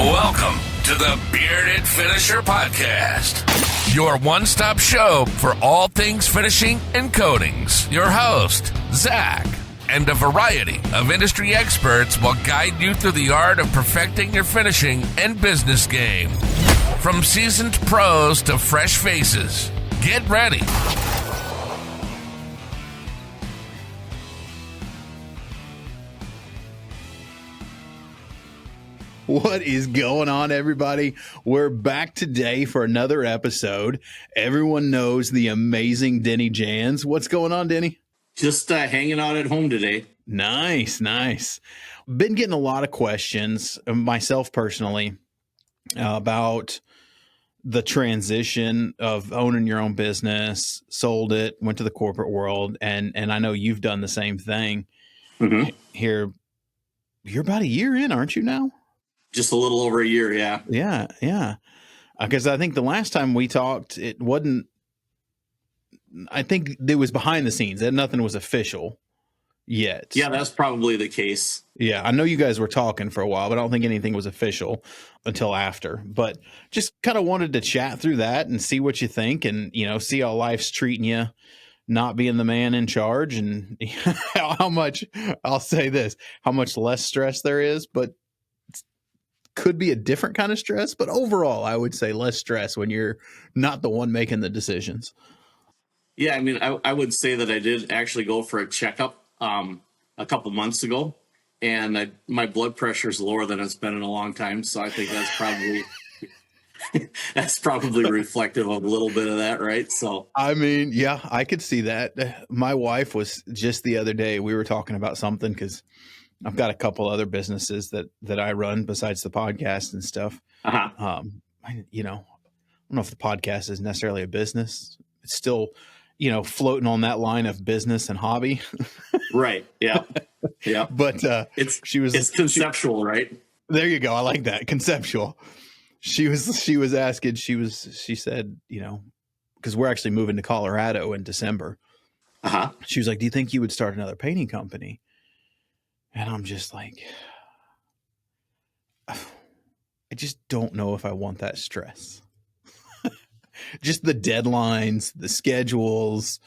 Welcome to the Bearded Finisher Podcast, your one-stop show for all things finishing and coatings. Your host, Zach, and a variety of industry experts will guide you through the art of perfecting your finishing and business game. From seasoned pros to fresh faces, get ready. What is going on, everybody? We're back today for another episode. Everyone knows the amazing Denny Jahnz. What's going on, Denny? Just hanging out at home today. Nice. Been getting a lot of questions, myself personally, about the transition of owning your own business, sold it, went to the corporate world, and I know you've done the same thing. Mm-hmm. Here, you're about a year in, aren't you now? Just a little over a year, yeah. Yeah. Because I think the last time we talked, it wasn't, I think it was behind the scenes. That nothing was official yet. Yeah, that's probably the case. Yeah, I know you guys were talking for a while, but I don't think anything was official until after. But just kind of wanted to chat through that and see what you think and, see how life's treating you, not being the man in charge, and how much, I'll say this, how much less stress there is, but could be a different kind of stress, but overall, I would say less stress when you're not the one making the decisions. Yeah, I mean, I would say that I did actually go for a checkup a couple months ago, and my blood pressure is lower than it's been in a long time. So I think that's probably reflective of a little bit of that, right? So I mean, yeah, I could see that. My wife was just the other day, we were talking about something because I've got a couple other businesses that I run besides the podcast and stuff. Uh-huh. I don't know if the podcast is necessarily a business. It's still, floating on that line of business and hobby. Right. Yeah. Yeah. But it's conceptual, right? There you go. I like that. Conceptual. She was asking, she said, because we're actually moving to Colorado in December. Uh-huh. She was like, do you think you would start another painting company? And I'm just like, I just don't know if I want that stress. Just the deadlines, the schedules,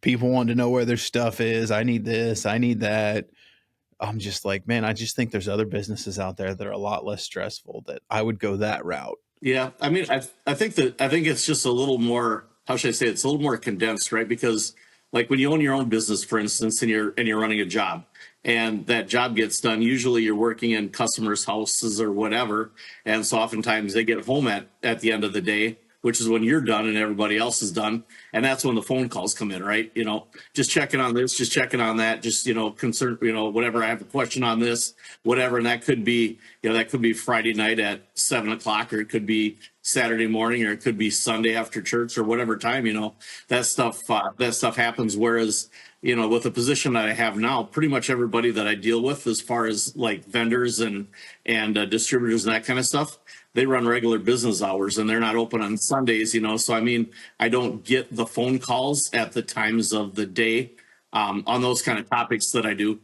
people want to know where their stuff is. I need this, I need that. I'm just like, man, I just think there's other businesses out there that are a lot less stressful that I would go that route. Yeah. I mean, I think it's just a little more, how should I say, it's a little more condensed, right? Because like when you own your own business, for instance, and you're running a job, and that job gets done, usually you're working in customers' houses or whatever. And so oftentimes they get home at the end of the day, which is when you're done and everybody else is done. And that's when the phone calls come in, right? Just checking on this, just checking on that, just, concern, whatever. I have a question on this, whatever. And that could be, Friday night at 7:00, or it could be Saturday morning, or it could be Sunday after church, or whatever time, that stuff happens. Whereas, with the position that I have now, pretty much everybody that I deal with, as far as like vendors and distributors and that kind of stuff, they run regular business hours and they're not open on Sundays, So, I mean, I don't get the phone calls at the times of the day on those kind of topics that I do,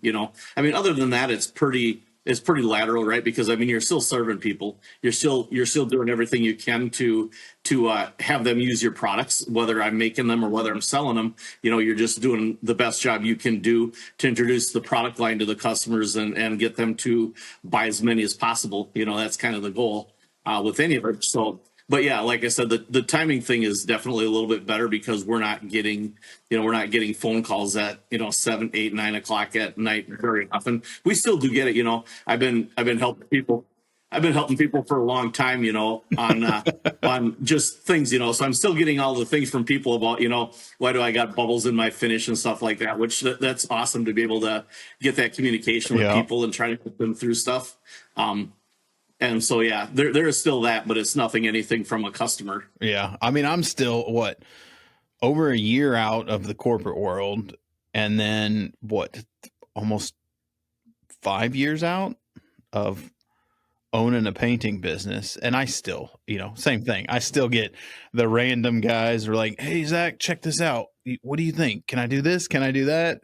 I mean, other than that, it's pretty lateral, right? Because I mean, you're still serving people. You're still doing everything you can to have them use your products, whether I'm making them or whether I'm selling them. You're just doing the best job you can do to introduce the product line to the customers and get them to buy as many as possible. That's kind of the goal with any of it. So, but yeah, like I said, the timing thing is definitely a little bit better because we're not getting phone calls at 7, 8, 9 o'clock at night very often. We still do get it. I've been helping people. I've been helping people for a long time, on just things, so I'm still getting all the things from people about, why do I got bubbles in my finish and stuff like that, which that's awesome to be able to get that communication with people and try to put them through stuff. And so, yeah, there is still that, but it's anything from a customer. Yeah. I mean, I'm still over a year out of the corporate world, and then almost 5 years out of owning a painting business. And I still, same thing. I still get the random guys who are like, hey, Zach, check this out. What do you think? Can I do this? Can I do that?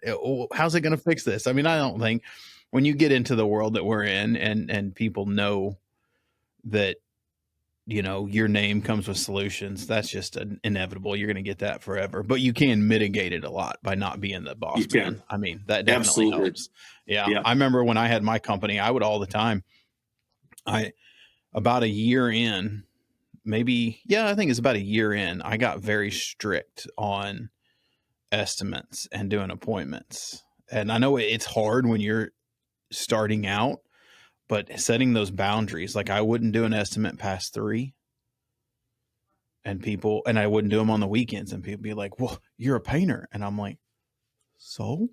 How's it going to fix this? I mean, I don't think when you get into the world that we're in and people know that, your name comes with solutions. That's just inevitable. You're going to get that forever, but you can mitigate it a lot by not being the boss You can. man. I mean, that definitely Absolutely. helps. Yeah. Yeah. I remember when I had my company, I would all the time, about a year in, I think it's about a year in, I got very strict on estimates and doing appointments. And I know it's hard when you're starting out, but setting those boundaries, like I wouldn't do an estimate past 3, and I wouldn't do them on the weekends, and people be like, well, you're a painter. And I'm like, so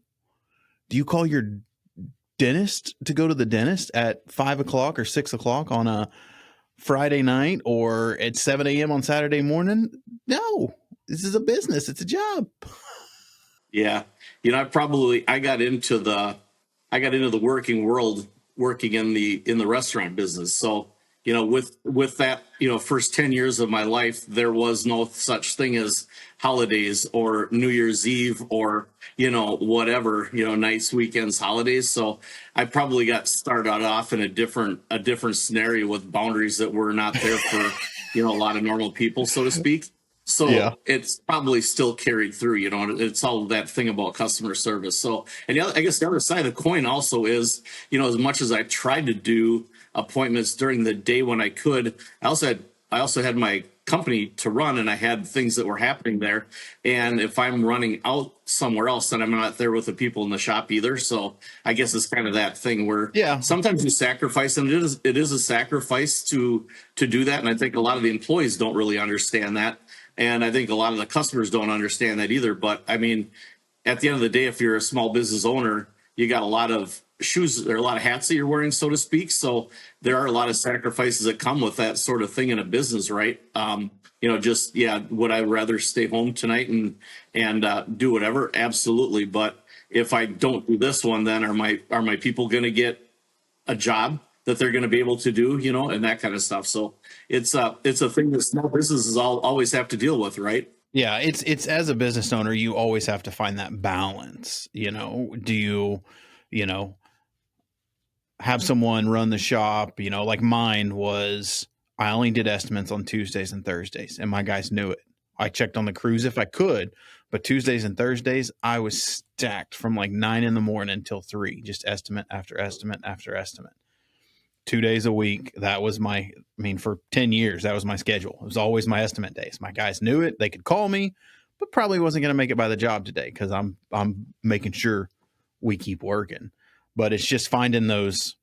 do you call your dentist to go to the dentist at 5 o'clock or 6 o'clock on a Friday night or at 7 a.m. on Saturday morning? No, this is a business. It's a job. Yeah. I got into the working world working in the restaurant business. So, with that, first 10 years of my life, there was no such thing as holidays or New Year's Eve or, whatever, nights, weekends, holidays. So I probably got started off in a different scenario with boundaries that were not there for, a lot of normal people, so to speak. So Yeah. it's probably still carried through, it's all that thing about customer service. So, and I guess the other side of the coin also is, as much as I tried to do appointments during the day when I could, I also had my company to run, and I had things that were happening there. And if I'm running out somewhere else, then I'm not there with the people in the shop either. So I guess it's kind of that thing where sometimes you sacrifice, and it is a sacrifice to do that. And I think a lot of the employees don't really understand that. And I think a lot of the customers don't understand that either. But I mean, at the end of the day, if you're a small business owner, you got a lot of shoes, there are a lot of hats that you're wearing, so to speak. So there are a lot of sacrifices that come with that sort of thing in a business, right? Would I rather stay home tonight and do whatever? Absolutely. But if I don't do this one, then are my people going to get a job that they're going to be able to do, and that kind of stuff. So it's a thing that small businesses always have to deal with, right? Yeah, it's as a business owner, you always have to find that balance. Do you, have someone run the shop? Like mine was, I only did estimates on Tuesdays and Thursdays, and my guys knew it. I checked on the crews if I could, but Tuesdays and Thursdays, I was stacked from like 9 in the morning till 3, just estimate after estimate after estimate. 2 days a week. That was for 10 years, that was my schedule. It was always my estimate days. My guys knew it. They could call me, but probably wasn't going to make it by the job today because I'm making sure we keep working. But it's just finding those,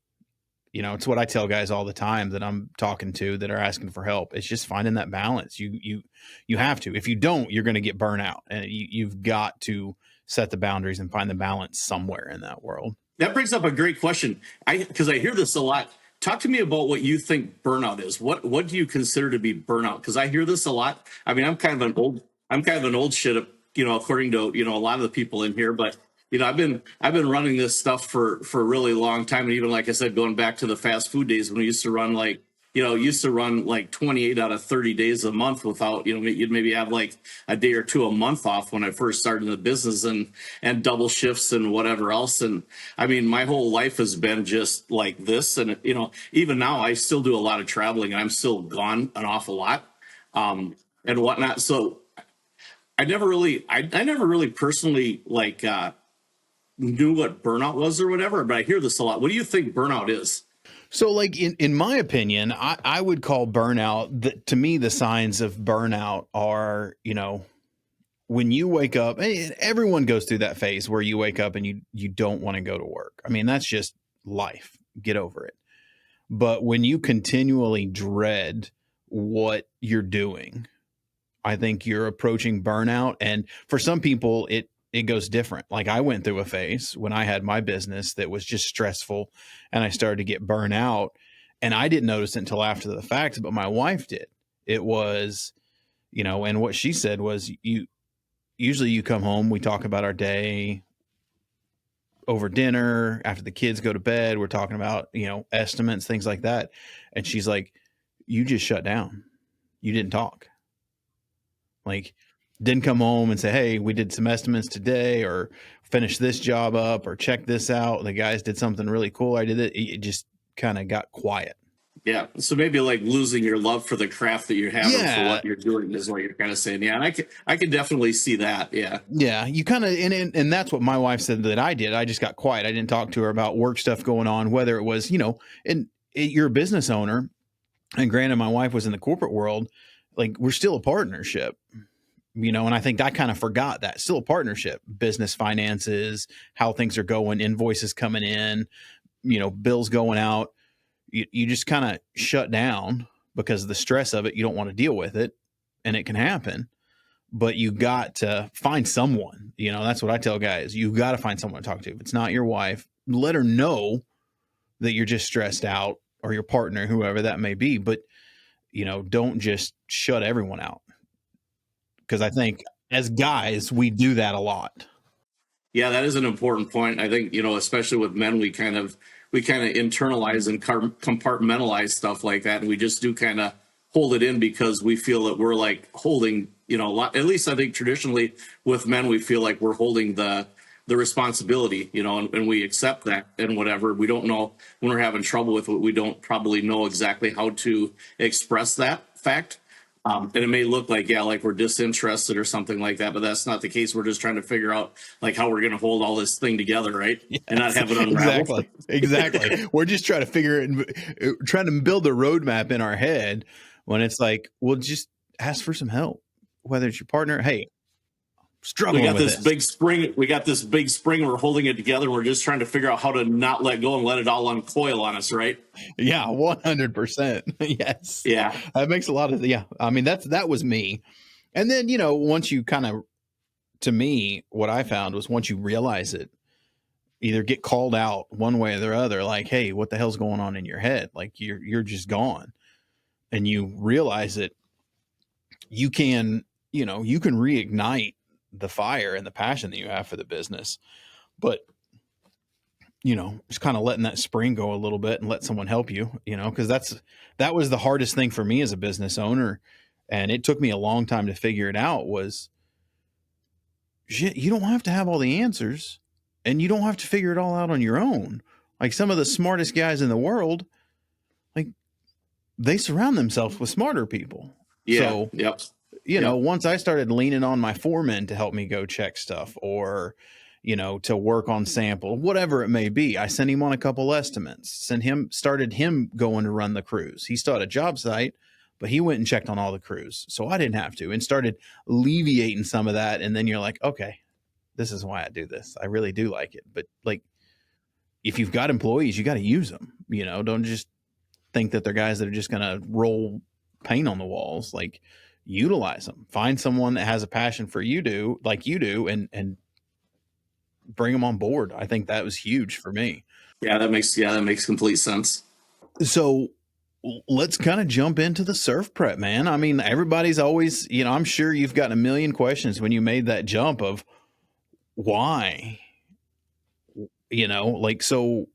it's what I tell guys all the time that I'm talking to that are asking for help. It's just finding that balance. You have to. If you don't, you're going to get burnout, and you've got to set the boundaries and find the balance somewhere in that world. That brings up a great question. Because I hear this a lot. Talk to me about what you think burnout is. What do you consider to be burnout? Because I hear this a lot. I mean, I'm kind of an old shit, according to a lot of the people in here. But I've been running this stuff for a really long time, and even like I said, going back to the fast food days when we used to run like 28 out of 30 days a month without, you'd maybe have like a day or two a month off when I first started in the business, and double shifts and whatever else. And I mean, my whole life has been just like this. And, even now I still do a lot of traveling, and I'm still gone an awful lot, and whatnot. So I never really personally knew what burnout was or whatever, but I hear this a lot. What do you think burnout is? So like in my opinion, I would call burnout, to me, the signs of burnout are, when you wake up, everyone goes through that phase where you wake up and you don't want to go to work. I mean, that's just life. Get over it. But when you continually dread what you're doing, I think you're approaching burnout. And for some people, it goes different. Like I went through a phase when I had my business that was just stressful, and I started to get burnt out, and I didn't notice it until after the fact, but my wife did. It was, and what she said was, usually you come home, we talk about our day over dinner, after the kids go to bed, we're talking about, estimates, things like that. And she's like, you just shut down. You didn't talk. Like, didn't come home and say, hey, we did some estimates today, or finish this job up, or check this out. The guys did something really cool. I did it. It just kind of got quiet. Yeah. So maybe like losing your love for the craft that you're having for Yeah. what you're doing is what you're kind of saying. Yeah. And I can definitely see that. Yeah. Yeah. You kind of, and that's what my wife said that I did. I just got quiet. I didn't talk to her about work stuff going on, whether it was, and you're a business owner. And granted, my wife was in the corporate world. Like, we're still a partnership, and I think I kind of forgot that. Still a partnership, business finances, how things are going, invoices coming in, bills going out. You just kind of shut down because of the stress of it. You don't want to deal with it, and it can happen. But you got to find someone. That's what I tell guys. You got to find someone to talk to. If it's not your wife, let her know that you're just stressed out, or your partner, whoever that may be. But don't just shut everyone out, because I think as guys, we do that a lot. Yeah, that is an important point. I think, especially with men, we kind of internalize and compartmentalize stuff like that. And we just do kind of hold it in because we feel that we're like holding, a lot, at least I think traditionally with men, we feel like we're holding the responsibility, and we accept that and whatever. We don't know when we're having trouble with it. We don't probably know exactly how to express that fact. And it may look like, like we're disinterested or something like that, but that's not the case. We're just trying to figure out like how we're going to hold all this thing together, right? Yes, and not have it unravel. Exactly. We're just trying to figure it, trying to build a roadmap in our head, when it's like, well, just ask for some help, whether it's your partner. Hey, struggling. We got with this big spring. We got this big spring. We're holding it together. We're just trying to figure out how to not let go and let it all uncoil on us, right? Yeah, 100%. Yes. Yeah, that makes a lot of. Yeah, I mean that was me. And then once you kind of, to me, what I found was, once you realize it, either get called out one way or the other, like, hey, what the hell's going on in your head? Like, you're just gone, and you realize it. You can reignite the fire and the passion that you have for the business, but just kind of letting that spring go a little bit and let someone help you, because that was the hardest thing for me as a business owner. And it took me a long time to figure it out. Was, shit, you don't have to have all the answers, and you don't have to figure it all out on your own. Like, some of the smartest guys in the world, like, they surround themselves with smarter people. Yeah. So, yep. Once I started leaning on my foreman to help me go check stuff, or, to work on sample, whatever it may be, I sent him on a couple estimates, started him going to run the crews. He still had a job site, but he went and checked on all the crews, so I didn't have to, and started alleviating some of that. And then you're like, okay, this is why I do this. I really do like it. But like, if you've got employees, you got to use them. Don't just think that they're guys that are just going to roll paint on the walls. Like, utilize them. Find someone that has a passion for you do, and bring them on board. I think that was huge for me. Yeah, that makes complete sense. So let's kind of jump into the SurfPrep, man. I mean, everybody's always, I'm sure you've gotten a million questions when you made that jump of why, so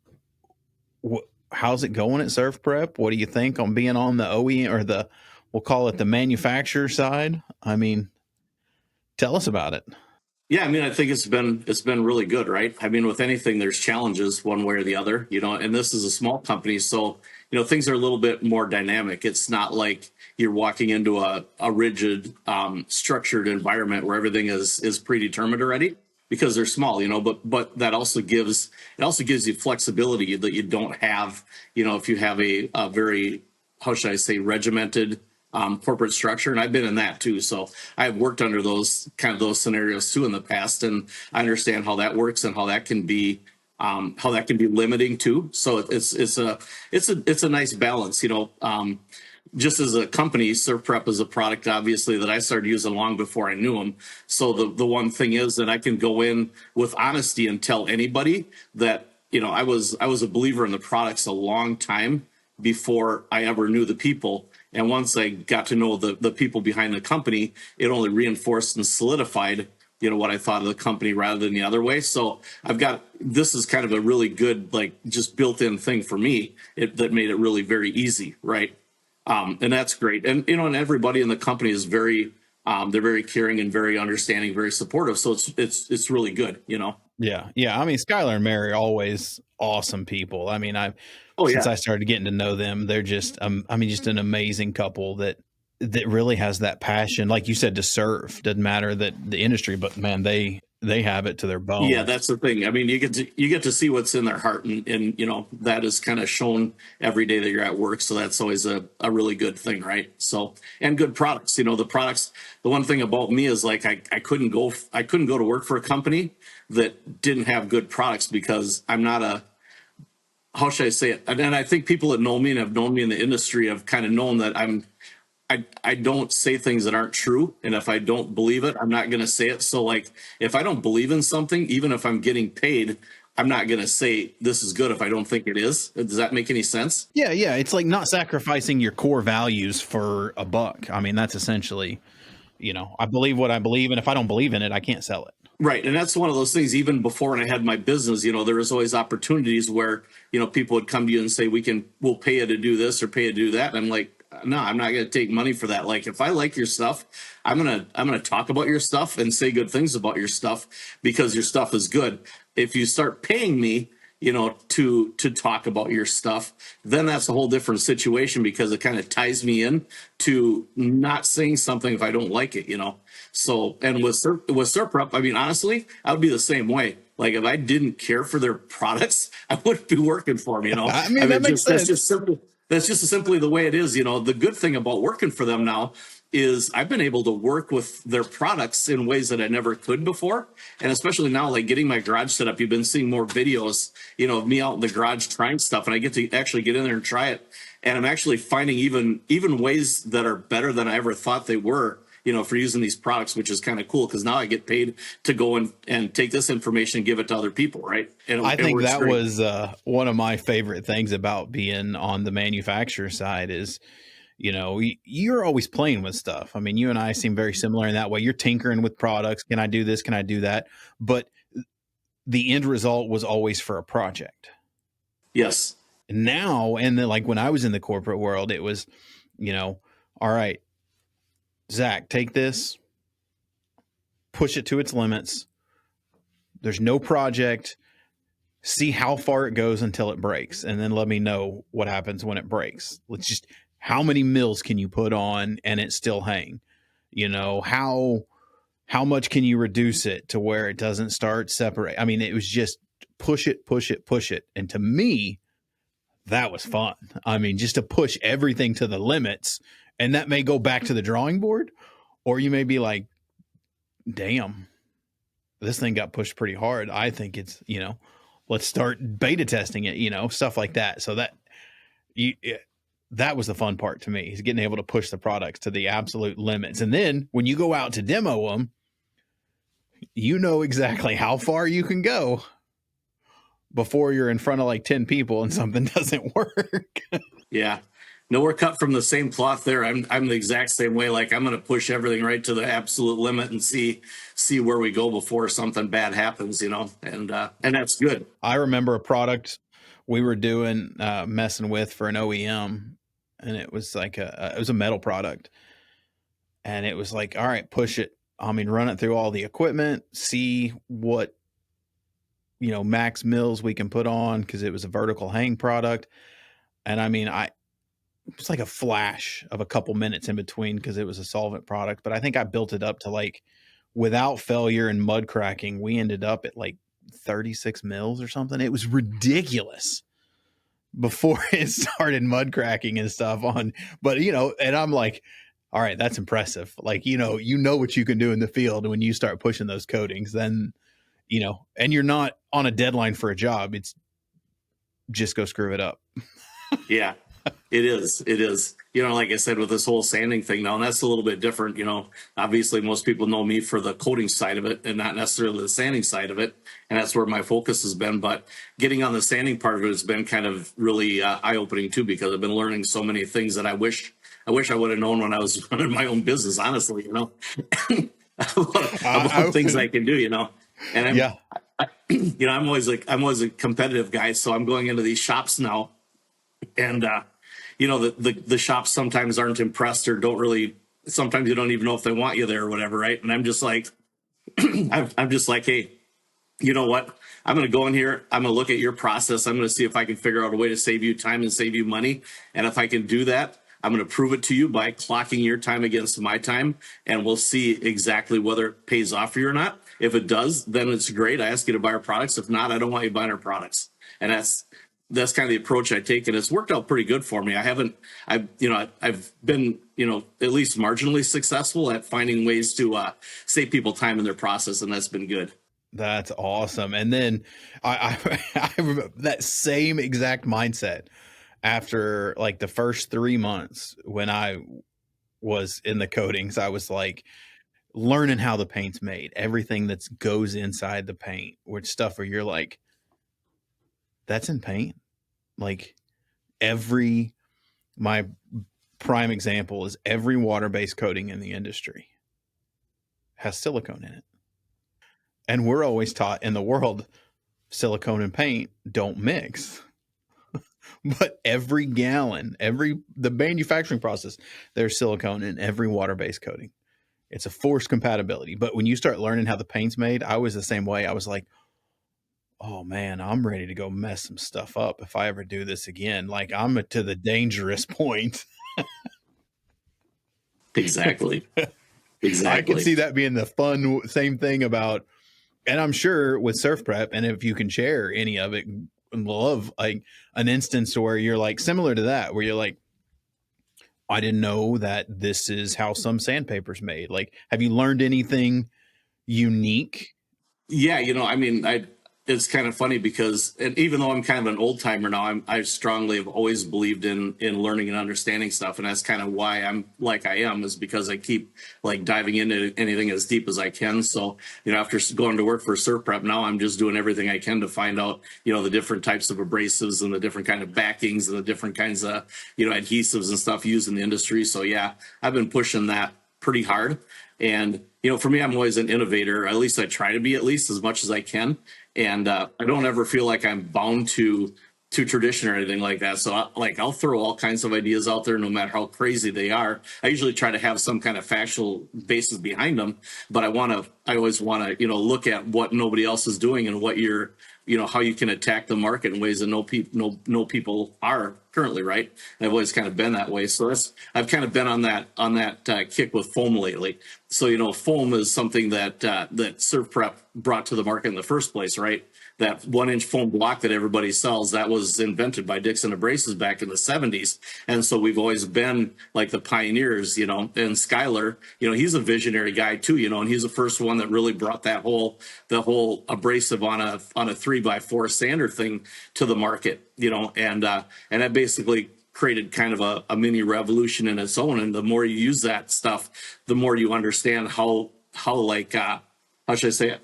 how's it going at SurfPrep? What do you think on being on the OEM, or we'll call it the manufacturer side? I mean, tell us about it. Yeah, I mean, I think it's been really good, right? I mean, with anything, there's challenges one way or the other, and this is a small company, so things are a little bit more dynamic. It's not like you're walking into a rigid, structured environment where everything is predetermined already, because they're small, But that also gives you flexibility that you don't have, if you have a very, how should I say, regimented corporate structure. And I've been in that too. So I've worked under those scenarios too in the past. And I understand how that works and how that can be limiting too. So it's a nice balance, just as a company. SurfPrep is a product, obviously, that I started using long before I knew them. So the one thing is that I can go in with honesty and tell anybody that, I was a believer in the products a long time before I ever knew the people. And once I got to know the people behind the company, it only reinforced and solidified, what I thought of the company rather than the other way. So this is kind of a really good, like, just built-in thing for me that made it really very easy. Right. And that's great. And, and everybody in the company is they're very caring and very understanding, very supportive. So it's really good, Yeah. Yeah. I mean, Skylar and Mary are always awesome people. I mean, Oh since yeah. I started getting to know them. They're just, I mean, just an amazing couple that really has that passion, like you said, to serve. Doesn't matter that the industry, but man, they have it to their Yeah, bones. that's the thing. I mean, you get to see what's in their heart, and that is kind of shown every day that you're at work. So that's always a really good thing, right? So, and good products. The products. The one thing about me is like I couldn't go to work for a company that didn't have good products, because I'm not a, how should I say it? And I think people that know me and have known me in the industry have kind of known that I don't say things that aren't true. And if I don't believe it, I'm not going to say it. So like, if I don't believe in something, even if I'm getting paid, I'm not going to say this is good if I don't think it is. Does that make any sense? Yeah, yeah. It's like not sacrificing your core values for a buck. I mean, that's essentially, I believe what I believe, and if I don't believe in it, I can't sell it. Right. And that's one of those things, even before when I had my business, there was always opportunities where, people would come to you and say, we'll pay you to do this or pay you to do that. And I'm like, no, I'm not going to take money for that. Like, if I like your stuff, I'm going to talk about your stuff and say good things about your stuff because your stuff is good. If you start paying me, to talk about your stuff, then that's a whole different situation, because it kind of ties me in to not saying something if I don't like it. So, and with SurfPrep, I mean, honestly, I would be the same way. Like, if I didn't care for their products, I wouldn't be working for them. I mean, that makes sense. That's just simple. That's just simply the way it is. The good thing about working for them now is I've been able to work with their products in ways that I never could before. And especially now, like getting my garage set up, you've been seeing more videos, of me out in the garage trying stuff, and I get to actually get in there and try it. And I'm actually finding even ways that are better than I ever thought they were, for using these products, which is kind of cool, because now I get paid to go and take this information and give it to other people, right? And I think that great. was one of my favorite things about being on the manufacturer side is, you're always playing with stuff. I mean, you and I seem very similar in that way. You're tinkering with products. Can I do this? Can I do that? But the end result was always for a project. Yes. Now, and then like when I was in the corporate world, it was, all right, Zach, take this, push it to its limits. There's no project. See how far it goes until it breaks, and then let me know what happens when it breaks. Let's just, how many mills can you put on and it still hang? How much can you reduce it to where it doesn't start separate? I mean, it was just push it, push it, push it. And to me, that was fun. I mean, just to push everything to the limits, and that may go back to the drawing board, or you may be like, damn, this thing got pushed pretty hard. I think it's, let's start beta testing it, stuff like that. So that was the fun part to me, is getting able to push the products to the absolute limits. And then when you go out to demo them, you know exactly how far you can go before you're in front of like 10 people and something doesn't work. Yeah. No, we're cut from the same cloth there. I'm the exact same way. Like, I'm going to push everything right to the absolute limit and see where we go before something bad happens, and that's good. I remember a product we were doing, messing with for an OEM, and it was like it was a metal product, and it was like, all right, push it. I mean, run it through all the equipment, see what, max mills we can put on, because it was a vertical hang product. And I mean, it was like a flash of a couple minutes in between because it was a solvent product. But I think I built it up to like, without failure and mud cracking, we ended up at like 36 mils or something. It was ridiculous before it started mud cracking and stuff on. But, and I'm like, all right, that's impressive. Like, what you can do in the field when you start pushing those coatings, then, and you're not on a deadline for a job. It's just go screw it up. Yeah, it is. It is. Like I said, with this whole sanding thing now, and that's a little bit different. Obviously most people know me for the coating side of it and not necessarily the sanding side of it. And that's where my focus has been. But getting on the sanding part of it has been kind of really eye-opening too, because I've been learning so many things that I wish I would have known when I was running my own business, honestly, about things I can do, and I'm always a competitive guy. So I'm going into these shops now, and, the shops sometimes aren't impressed or don't really, sometimes you don't even know if they want you there or whatever. Right. And I'm just like, I'm just like, hey, you know what? I'm going to go in here. I'm going to look at your process. I'm going to see if I can figure out a way to save you time and save you money. And if I can do that, I'm going to prove it to you by clocking your time against my time. And we'll see exactly whether it pays off for you or not. If it does, then it's great. I ask you to buy our products. If not, I don't want you buying our products. And that's kind of the approach I take. And it's worked out pretty good for me. I've been, at least marginally successful at finding ways to save people time in their process. And that's been good. That's awesome. And then I remember that same exact mindset after like the first 3 months when I was in the coatings. I was like learning how the paint's made, everything that goes inside the paint, which stuff where you're like, that's in paint. Like my prime example is every water-based coating in the industry has silicone in it. And we're always taught in the world, silicone and paint don't mix. But every gallon, the manufacturing process, there's silicone in every water-based coating. It's a forced compatibility. But when you start learning how the paint's made, I was the same way. I was like, oh man, I'm ready to go mess some stuff up if I ever do this again. Like I'm to the dangerous point. Exactly. I can see that being the fun same thing about, and I'm sure with SurfPrep, and if you can share any of it, love like an instance where you're like similar to that, where you're like, I didn't know that this is how some sandpaper's made. Like, have you learned anything unique? Yeah, it's kind of funny because, and even though I'm kind of an old timer now, I strongly have always believed in learning and understanding stuff, and that's kind of why I'm like I am, is because I keep like diving into anything as deep as I can. So after going to work for SurfPrep, now I'm just doing everything I can to find out the different types of abrasives and the different kind of backings and the different kinds of adhesives and stuff used in the industry. So yeah, I've been pushing that pretty hard. And for me, I'm always an innovator. At least I try to be, at least as much as I can. And I don't ever feel like I'm bound to tradition or anything like that. So I'll throw all kinds of ideas out there, no matter how crazy they are. I usually try to have some kind of factual basis behind them, but I always want to look at what nobody else is doing and what you're how you can attack the market in ways that no people are currently, right? And I've always kind of been that way. So I've kind of been on that kick with foam lately. So foam is something that SurfPrep brought to the market in the first place, right? That 1-inch foam block that everybody sells, that was invented by Dixon Abrasives back in the 70s. And so we've always been like the pioneers, and Skylar, he's a visionary guy too, and he's the first one that really brought the whole abrasive on a 3x4 sander thing to the market, and that basically created kind of a mini revolution in its own. And the more you use that stuff, the more you understand how should I say it?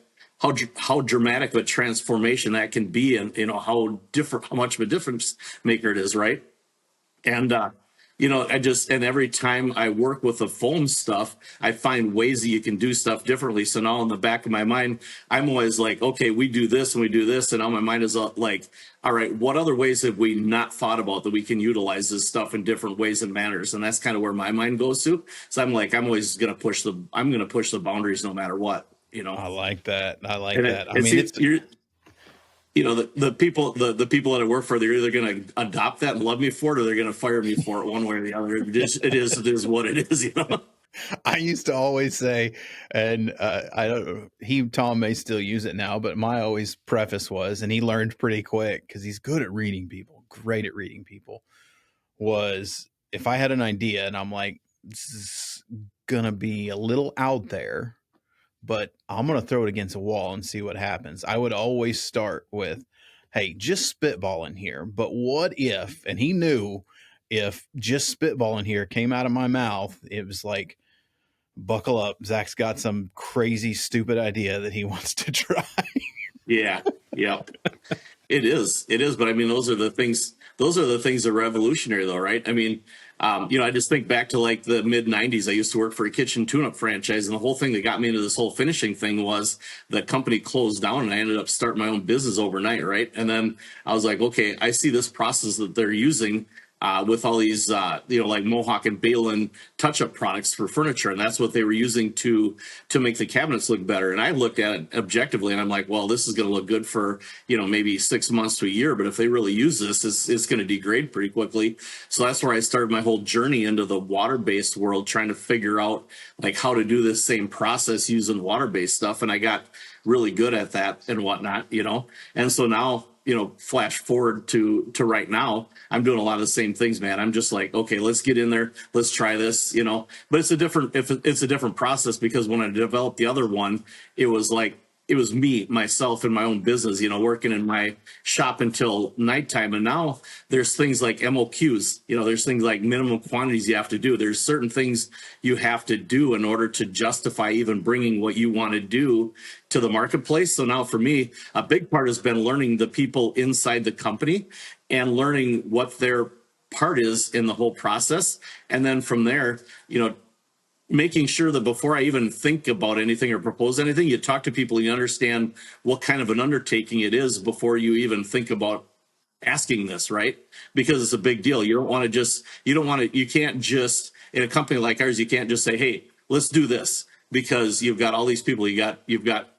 How dramatic of a transformation that can be, and how much of a difference maker it is, right? And and every time I work with the foam stuff, I find ways that you can do stuff differently. So now in the back of my mind, I'm always like, okay, we do this and we do this, and now my mind is like, all right, what other ways have we not thought about that we can utilize this stuff in different ways and manners? And that's kind of where my mind goes to. So I'm always going to push the boundaries no matter what. I like that. The people that I work for, they're either going to adopt that and love me for it, or they're going to fire me for it, one way or the other. It is what it is. I used to always say, and Tom may still use it now, but my always preface was, and he learned pretty quick because he's good at reading people, great at reading people, was if I had an idea and I'm like, this is going to be a little out there, but I'm going to throw it against a wall and see what happens. I would always start with, hey, just spitballing here. But what if, and he knew if just spitballing here came out of my mouth, it was like, buckle up. Zach's got some crazy, stupid idea that he wants to try. Yeah. Yep. It is. But I mean, those are the things that are revolutionary though, right? I mean, I just think back to like the mid 90s. I used to work for a kitchen tune-up franchise, and the whole thing that got me into this whole finishing thing was the company closed down, and I ended up starting my own business overnight, right? And then I was like, okay, I see this process that they're using. with all these, like Mohawk and Balin touch-up products for furniture, and that's what they were using to make the cabinets look better. And I looked at it objectively, and I'm like, well, this is going to look good for maybe 6 months to a year, but if they really use this, it's going to degrade pretty quickly. So that's where I started my whole journey into the water-based world, trying to figure out like how to do this same process using water-based stuff, and I got really good at that and whatnot, and so now, flash forward to right now, I'm doing a lot of the same things, man. I'm just like, okay, let's get in there, let's try this, but it's a different process, because when I developed the other one, it was me, myself, and my own business, working in my shop until nighttime. And now there's things like MOQs, there's things like minimum quantities you have to do. There's certain things you have to do in order to justify even bringing what you want to do to the marketplace. So now for me, a big part has been learning the people inside the company and learning what their part is in the whole process. And then from there, making sure that before I even think about anything or propose anything, you talk to people, you understand what kind of an undertaking it is before you even think about asking this, right? Because it's a big deal. You can't just, in a company like ours, you can't just say, hey, let's do this, because you've got all these people, you've got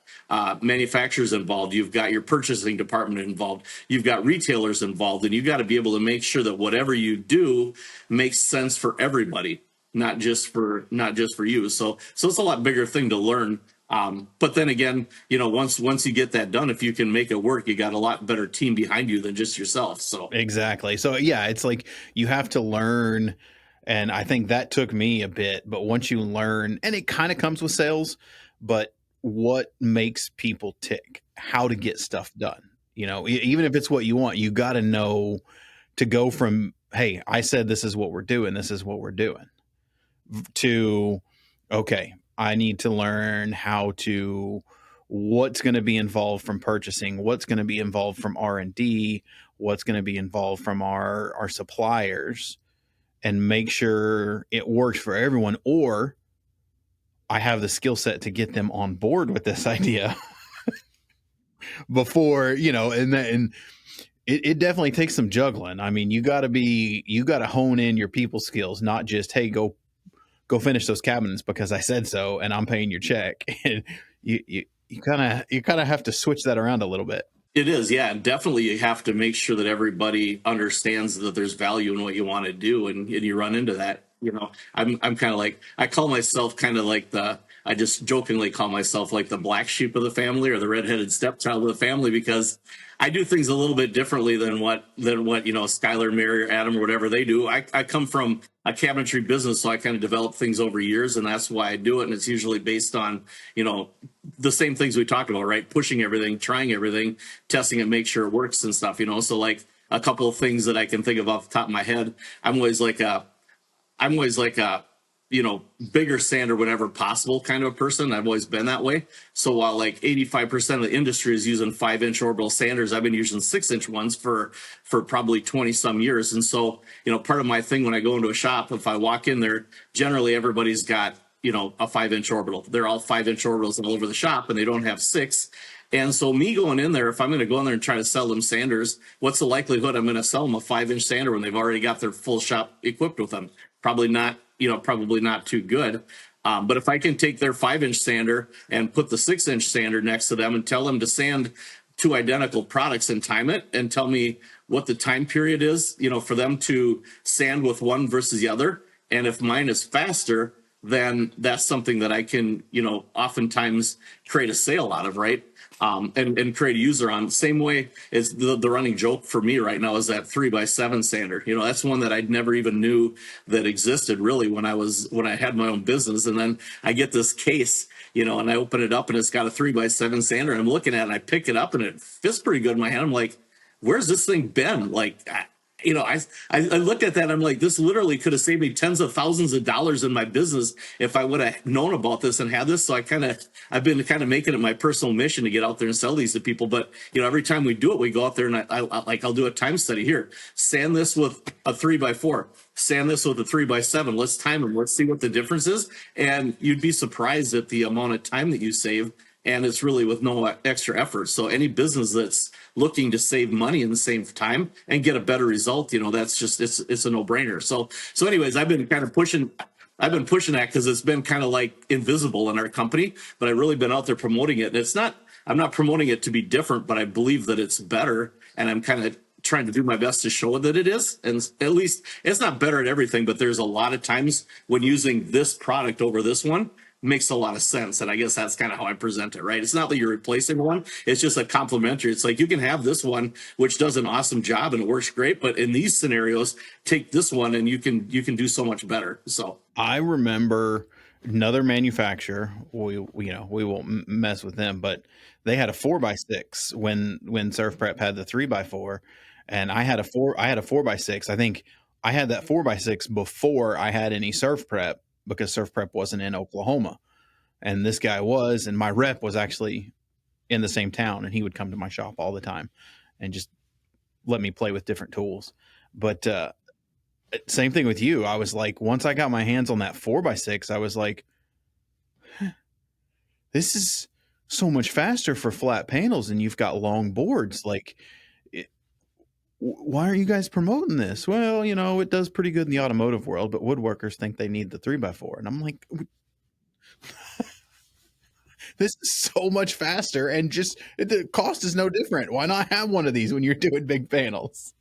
manufacturers involved, you've got your purchasing department involved, you've got retailers involved, and you've got to be able to make sure that whatever you do makes sense for everybody. Not just for you. So it's a lot bigger thing to learn. But then again, once you get that done, if you can make it work, you got a lot better team behind you than just yourself. So exactly. So yeah, it's like you have to learn. And I think that took me a bit, but once you learn, and it kind of comes with sales, but what makes people tick, how to get stuff done, even if it's what you want, you got to know to go from, hey, I said, this is what we're doing, to, okay, I need to learn what's going to be involved from purchasing, what's going to be involved from R&D, what's going to be involved from our suppliers, and make sure it works for everyone, or I have the skill set to get them on board with this idea before, and it definitely takes some juggling. I mean, you got to hone in your people skills, not just, hey, go finish those cabinets because I said so and I'm paying your check. And you kind of have to switch that around a little bit. It is, yeah, and definitely you have to make sure that everybody understands that there's value in what you want to do, and you run into that. I'm kind of like, I call myself kind of like I just jokingly call myself like the black sheep of the family, or the redheaded stepchild of the family, because I do things a little bit differently than what Skylar, Mary, or Adam, or whatever they do. I come from a cabinetry business, so I kind of develop things over years, and that's why I do it. And it's usually based on the same things we talked about, right? Pushing everything, trying everything, testing it, make sure it works and stuff. So like a couple of things that I can think of off the top of my head, I'm always like a bigger sander whenever possible kind of a person. I've always been that way. So while like 85% of the industry is using 5-inch orbital sanders, I've been using 6-inch ones for probably 20 some years. And so, part of my thing when I go into a shop, if I walk in there, generally everybody's got, a 5-inch orbital. They're all 5-inch orbitals all over the shop, and they don't have 6. And so me going in there, if I'm going to go in there and try to sell them sanders, what's the likelihood I'm going to sell them a 5-inch sander when they've already got their full shop equipped with them? Probably not too good. But if I can take their 5-inch sander and put the 6-inch sander next to them and tell them to sand 2 identical products and time it, and tell me what the time period is, for them to sand with one versus the other. And if mine is faster, then that's something that I can, oftentimes create a sale out of, right? And create a user on. Same way as the running joke for me right now is that 3x7 sander. That's one that I never even knew that existed really when I had my own business. And then I get this case, and I open it up and it's got a 3x7 sander. And I'm looking at it and I pick it up and it fits pretty good in my hand. I'm like, where's this thing been? Like, I look at that, I'm like, this literally could have saved me tens of thousands of dollars in my business if I would have known about this and had this. So I've been kind of making it my personal mission to get out there and sell these to people. But, every time we do it, we go out there and I'll do a time study here. Sand this with a 3x4, sand this with a 3x7. Let's time them. Let's see what the difference is. And you'd be surprised at the amount of time that you save and it's really with no extra effort. So any business that's looking to save money in the same time and get a better result, that's just, it's a no brainer. So anyways, I've been pushing that because it's been kind of like invisible in our company, but I've really been out there promoting it. And I'm not promoting it to be different, but I believe that it's better. And I'm kind of trying to do my best to show that it is. And at least it's not better at everything, but there's a lot of times when using this product over this one makes a lot of sense. And I guess that's kind of how I present it, right? It's not that you're replacing one. It's just a complementary. It's like you can have this one, which does an awesome job and it works great. But in these scenarios, take this one and you can do so much better. So I remember another manufacturer, we won't mess with them, but they had a 4x6 when SurfPrep had the 3x4, and I had a 4x6. I think I had that 4x6 before I had any SurfPrep, because SurfPrep wasn't in Oklahoma, and this guy was, and my rep was actually in the same town, and he would come to my shop all the time and just let me play with different tools. But same thing with you. I was like, once I got my hands on that 4x6, I was like, this is so much faster for flat panels, and you've got long boards. Like, why are you guys promoting this? Well, it does pretty good in the automotive world, but woodworkers think they need the 3x4. And I'm like, this is so much faster, and just the cost is no different. Why not have one of these when you're doing big panels?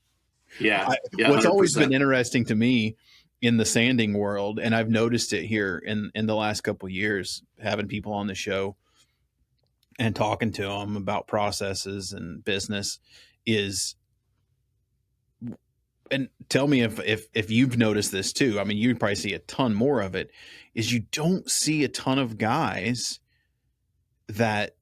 Yeah. What's 100%. always been interesting to me in the sanding world, and I've noticed it here in the last couple of years, having people on the show and talking to them about processes and business, is, and tell me if you've noticed this too. I mean, you probably see a ton more of it, is you don't see a ton of guys that,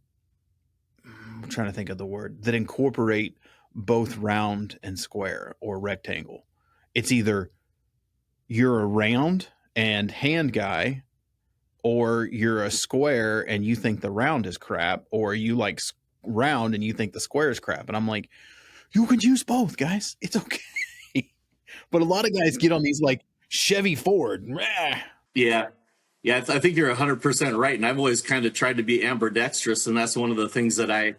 I'm trying to think of the word, that incorporate both round and square or rectangle. It's either you're a round and hand guy, or you're a square and you think the round is crap, or you like round and you think the square is crap. And I'm like, you can use both, guys. It's okay. But a lot of guys get on these like Chevy Ford. Yeah. I think you're 100% right. And I've always kind of tried to be ambidextrous. And that's one of the things that I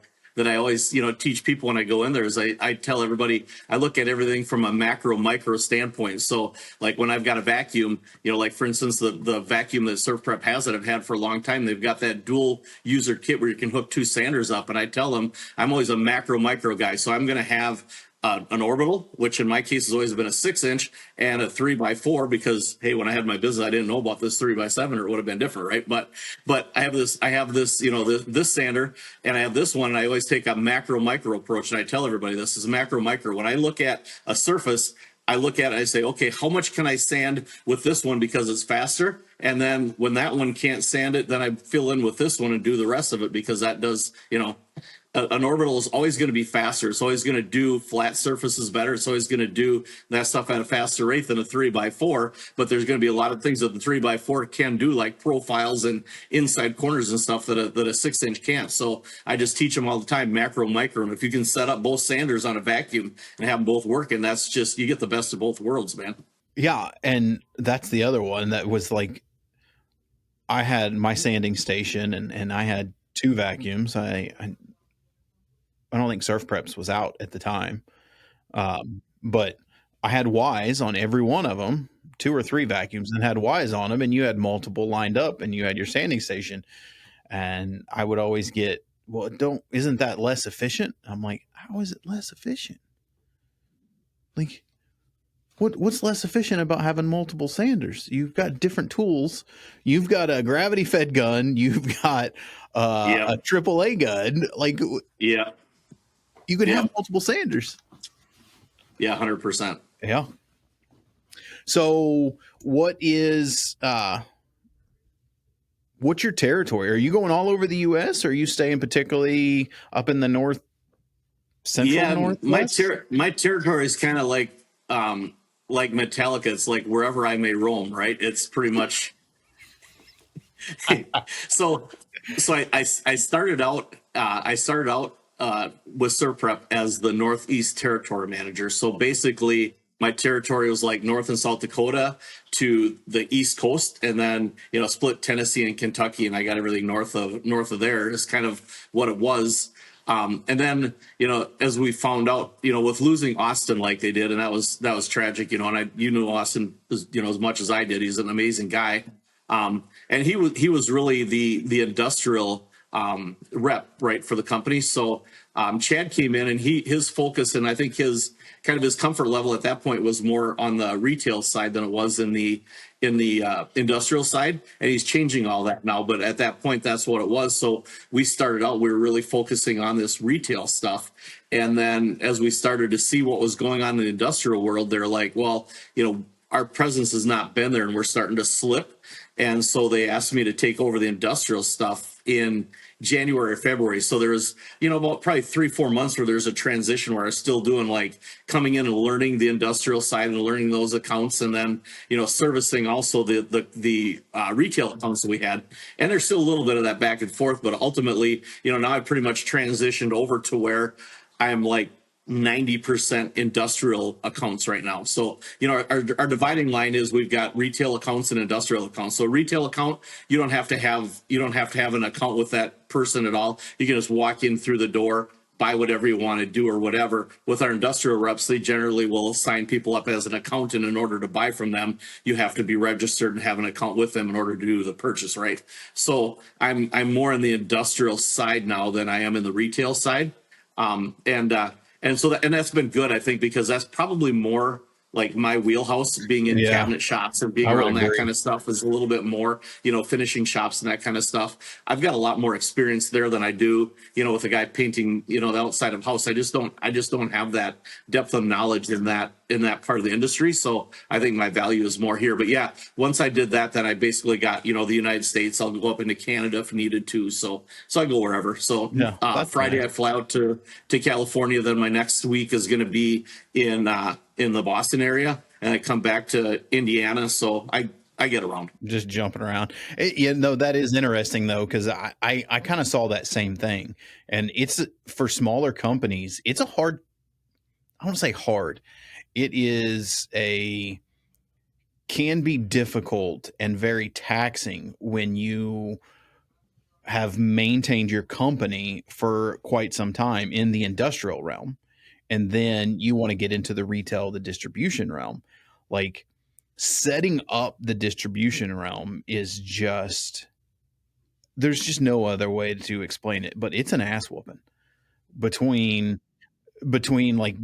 always, teach people when I go in there is I tell everybody, I look at everything from a macro micro standpoint. So like when I've got a vacuum, like for instance, the vacuum that SurfPrep has that I've had for a long time, they've got that dual user kit where you can hook two sanders up. And I tell them I'm always a macro micro guy. So I'm going to have an orbital, which in my case has always been a 6-inch, and a 3x4, because hey, when I had my business, I didn't know about this 3x7, or it would have been different, right? But I have this, this sander, and I have this one, and I always take a macro micro approach, and I tell everybody this is macro micro. When I look at a surface, I look at it, I say, okay, how much can I sand with this one because it's faster? And then when that one can't sand it, then I fill in with this one and do the rest of it, because that does, an orbital is always going to be faster. It's always going to do flat surfaces better. It's always going to do that stuff at a faster rate than a 3x4. But there's going to be a lot of things that the 3x4 can do, like profiles and inside corners and stuff that a 6-inch can't. So I just teach them all the time, macro, micro. And if you can set up both sanders on a vacuum and have them both working, that's just, you get the best of both worlds, man. Yeah. And that's the other one that was like, I had my sanding station and I had two vacuums. I don't think SurfPreps was out at the time. But I had Ys on every one of them, 2 or 3 vacuums, and had Ys on them, and you had multiple lined up, and you had your sanding station. And I would always get, well, isn't that less efficient? I'm like, how is it less efficient? Like, what's less efficient about having multiple sanders? You've got different tools. You've got a gravity fed gun. You've got a AAA gun. Like, yeah. You could have multiple sanders. Yeah, 100%. Yeah. So what's your territory? Are you going all over the U.S. or are you staying particularly up in the north, central northwest? My territory is kind of like Metallica. It's like wherever I may roam, right? It's pretty much. So I started out with SurfPrep as the Northeast Territory Manager. So basically, my territory was like North and South Dakota to the East Coast, and then, split Tennessee and Kentucky, and I got everything north of there is kind of what it was. And then, as we found out, with losing Austin like they did, and that was tragic, and I knew Austin as much as I did. He's an amazing guy. And he was really the industrial rep, right, for the company. So Chad came in, and his focus, and I think his comfort level at that point was more on the retail side than it was in the industrial side. And he's changing all that now. But at that point, that's what it was. So we started out, we were really focusing on this retail stuff. And then as we started to see what was going on in the industrial world, they're like, well, our presence has not been there and we're starting to slip. And so they asked me to take over the industrial stuff in January or February. So there was, about probably 3-4 months where there's a transition where I was still doing like coming in and learning the industrial side and learning those accounts, and then, servicing also the retail accounts that we had. And there's still a little bit of that back and forth, but ultimately, now I pretty much transitioned over to where I'm like 90% industrial accounts right now. So, our dividing line is we've got retail accounts and industrial accounts. So retail account, you don't have to have an account with that person at all. You can just walk in through the door, buy whatever you want to do or whatever. With our industrial reps, they generally will sign people up as an accountant. In order to buy from them, you have to be registered and have an account with them in order to do the purchase, right? So I'm more on the industrial side now than I am in the retail side. And so that's been good, I think, because that's probably more like my wheelhouse, being in cabinet shops and being around that kind of stuff is a little bit more, finishing shops and that kind of stuff. I've got a lot more experience there than I do, with a guy painting, the outside of house. I just don't have that depth of knowledge in that part of the industry. So I think my value is more here. But yeah, once I did that, then I basically got, the United States. I'll go up into Canada if needed to. So I go wherever. So Friday nice. I fly out to California. Then my next week is going to be in the Boston area, and I come back to Indiana. So I get around. Just jumping around. That is interesting though, because I kind of saw that same thing. And it's for smaller companies, it's I want to say hard. It can be difficult and very taxing when you have maintained your company for quite some time in the industrial realm. And then you want to get into the retail, the distribution realm. Like setting up the distribution realm is there's just no other way to explain it, but it's an ass whooping between like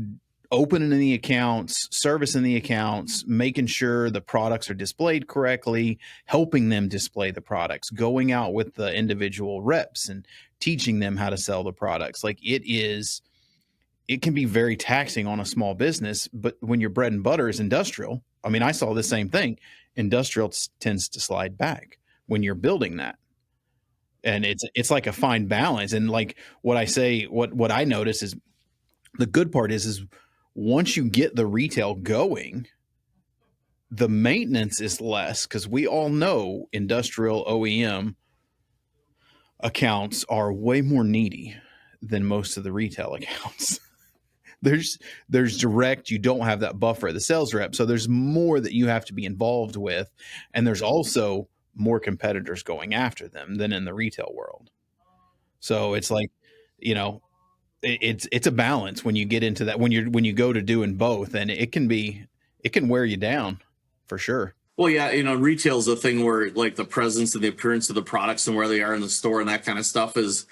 opening the accounts, servicing the accounts, making sure the products are displayed correctly, helping them display the products, going out with the individual reps and teaching them how to sell the products. Like it can be very taxing on a small business, but when your bread and butter is industrial, I mean, I saw the same thing. Industrial tends to slide back when you're building that. And it's like a fine balance. And like what I notice is the good part is once you get the retail going, the maintenance is less, because we all know industrial OEM accounts are way more needy than most of the retail accounts. There's direct, you don't have that buffer at the sales rep. So there's more that you have to be involved with. And there's also more competitors going after them than in the retail world. So it's like, it's a balance when you get into that, when you go to doing both, and it can wear you down for sure. Well, yeah, retail is a thing where like the presence and the appearance of the products and where they are in the store and that kind of stuff is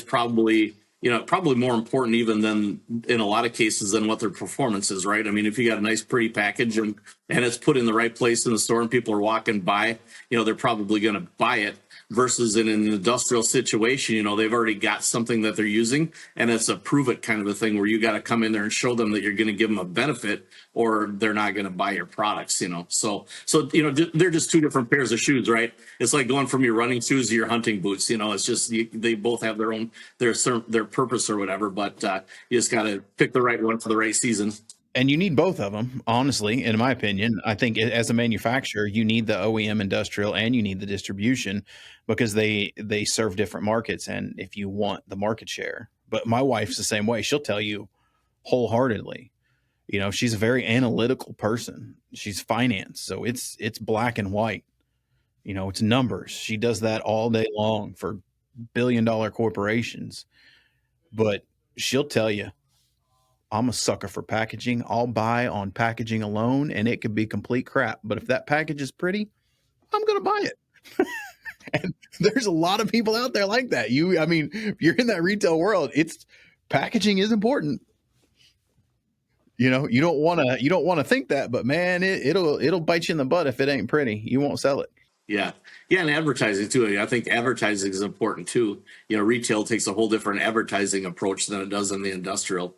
probably more important even than in a lot of cases than what their performance is, right? I mean, if you got a nice pretty package and it's put in the right place in the store and people are walking by, they're probably going to buy it. Versus in an industrial situation, they've already got something that they're using, and it's a prove it kind of a thing where you got to come in there and show them that you're going to give them a benefit, or they're not going to buy your products. So they're just two different pairs of shoes, right? It's like going from your running shoes to your hunting boots. It's just they both have their own their purpose or whatever, but you just got to pick the right one for the right season. And you need both of them, honestly, in my opinion. I think as a manufacturer, you need the OEM industrial and you need the distribution, because they serve different markets, and if you want the market share. But my wife's the same way. She'll tell you wholeheartedly, She's a very analytical person. She's finance, so it's black and white. It's numbers. She does that all day long for billion-dollar corporations. But she'll tell you, I'm a sucker for packaging. I'll buy on packaging alone, and it could be complete crap. But if that package is pretty, I'm going to buy it. And there's a lot of people out there like that. If you're in that retail world, packaging is important. You don't want to think that, but man, it'll bite you in the butt if it ain't pretty. You won't sell it. Yeah. And advertising too. I think advertising is important too. Retail takes a whole different advertising approach than it does in the industrial,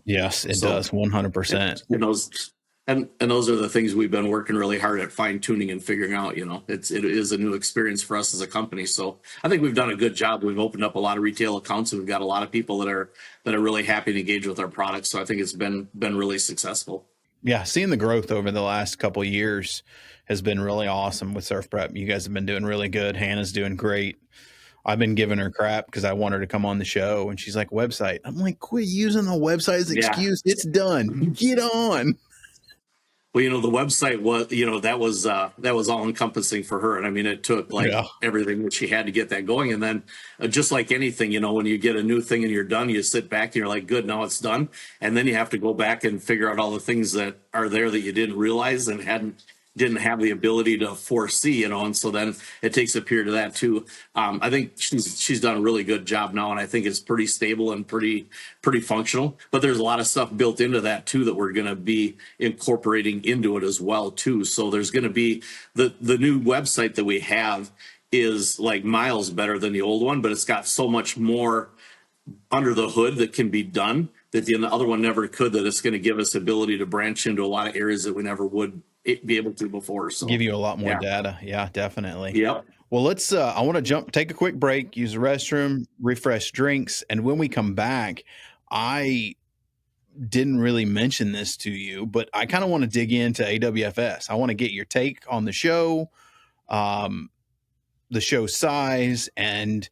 Yes, it does 100%. And those are the things we've been working really hard at fine tuning and figuring out. It is a new experience for us as a company. So I think we've done a good job. We've opened up a lot of retail accounts, and we've got a lot of people that are really happy to engage with our products. So I think it's been really successful. Yeah, seeing the growth over the last couple of years has been really awesome with SurfPrep. You guys have been doing really good. Hannah's doing great. I've been giving her crap because I want her to come on the show, and she's like, website. I'm like, quit using the website as an excuse. It's done. Get on. Well, the website was, that was all encompassing for her. And it took everything that she had to get that going. And then just like anything, when you get a new thing and you're done, you sit back and you're like, good, now it's done. And then you have to go back and figure out all the things that are there that you didn't realize and didn't have the ability to foresee, and so then it takes a period of that too. I think she's done a really good job now, and I think it's pretty stable and pretty functional. But there's a lot of stuff built into that too that we're going to be incorporating into it as well too. So there's going to be the new website that we have is like miles better than the old one, but it's got so much more under the hood that can be done that the other one never could, that it's going to give us ability to branch into a lot of areas that we never would be able to before. So give you a lot more data. Yeah, definitely. Yep. Well, I want to take a quick break, use the restroom, refresh drinks. And when we come back, I didn't really mention this to you, but I kind of want to dig into AWFS. I want to get your take on the show size, and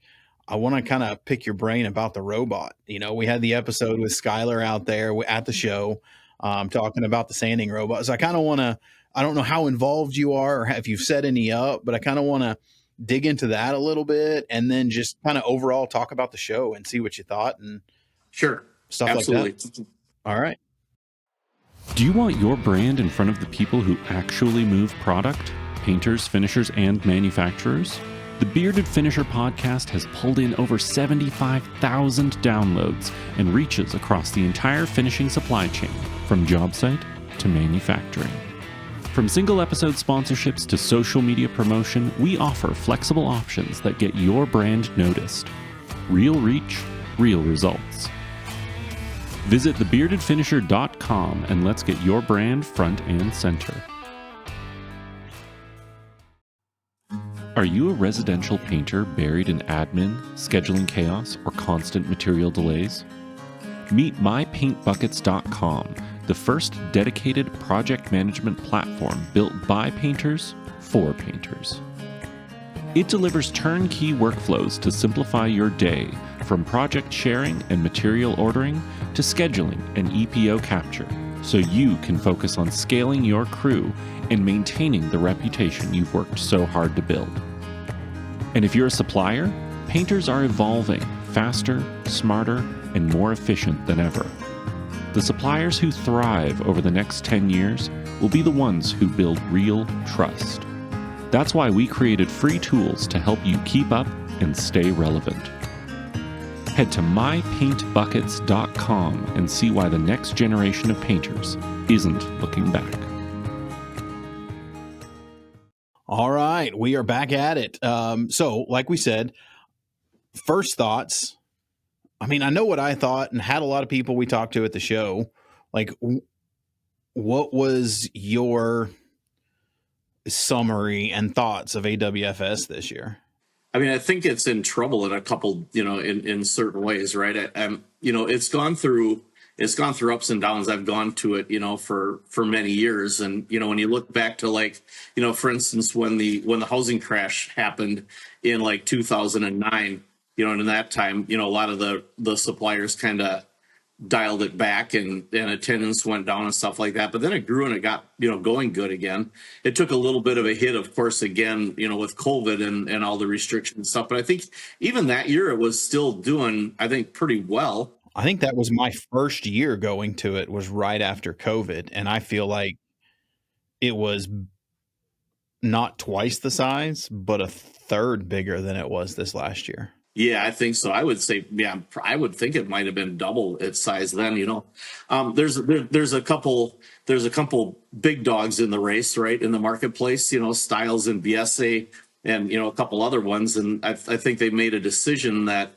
I want to kind of pick your brain about the robot. We had the episode with Skylar out there at the show talking about the sanding robot. So I kind of want to, I don't know how involved you are or if you've set any up, but I kind of want to dig into that a little bit, and then just kind of overall talk about the show and see what you thought and sure, stuff absolutely. like that. All right. Do you want your brand in front of the people who actually move product? Painters, finishers, and manufacturers? The Bearded Finisher podcast has pulled in over 75,000 downloads and reaches across the entire finishing supply chain, from job site to manufacturing. From single episode sponsorships to social media promotion, we offer flexible options that get your brand noticed. Real reach, real results. Visit thebeardedfinisher.com and let's get your brand front and center. Are you a residential painter buried in admin, scheduling chaos, or constant material delays? Meet mypaintbuckets.com, the first dedicated project management platform built by painters for painters. It delivers turnkey workflows to simplify your day, from project sharing and material ordering to scheduling and EPO capture, so you can focus on scaling your crew and maintaining the reputation you've worked so hard to build. And if you're a supplier, painters are evolving faster, smarter, and more efficient than ever. The suppliers who thrive over the next 10 years will be the ones who build real trust. That's why we created free tools to help you keep up and stay relevant. Head to mypaintbuckets.com and see why the next generation of painters isn't looking back. All right, we are back at it. So like we said, first thoughts. I mean, I know what I thought and had a lot of people we talked to at the show. Like, what was your summary and thoughts of AWFS this year? I mean, I think it's in trouble in a couple, in certain ways, right? It's gone through ups and downs. I've gone to it, for many years. And, when you look back to for instance, when the housing crash happened in 2009, and in that time, a lot of the suppliers kind of dialed it back and attendance went down and stuff like that. But then it grew and it got, going good again. It took a little bit of a hit, of course, again, with COVID and all the restrictions and stuff. But I think even that year it was still doing, I think, pretty well. I think that was my first year going to it, was right after COVID. And I feel like it was not twice the size, but a third bigger than it was this last year. Yeah, I think so. I would say, I would think it might have been double its size then. There's a couple big dogs in the race, right, in the marketplace. Styles and BSA, and a couple other ones, and I think they made a decision that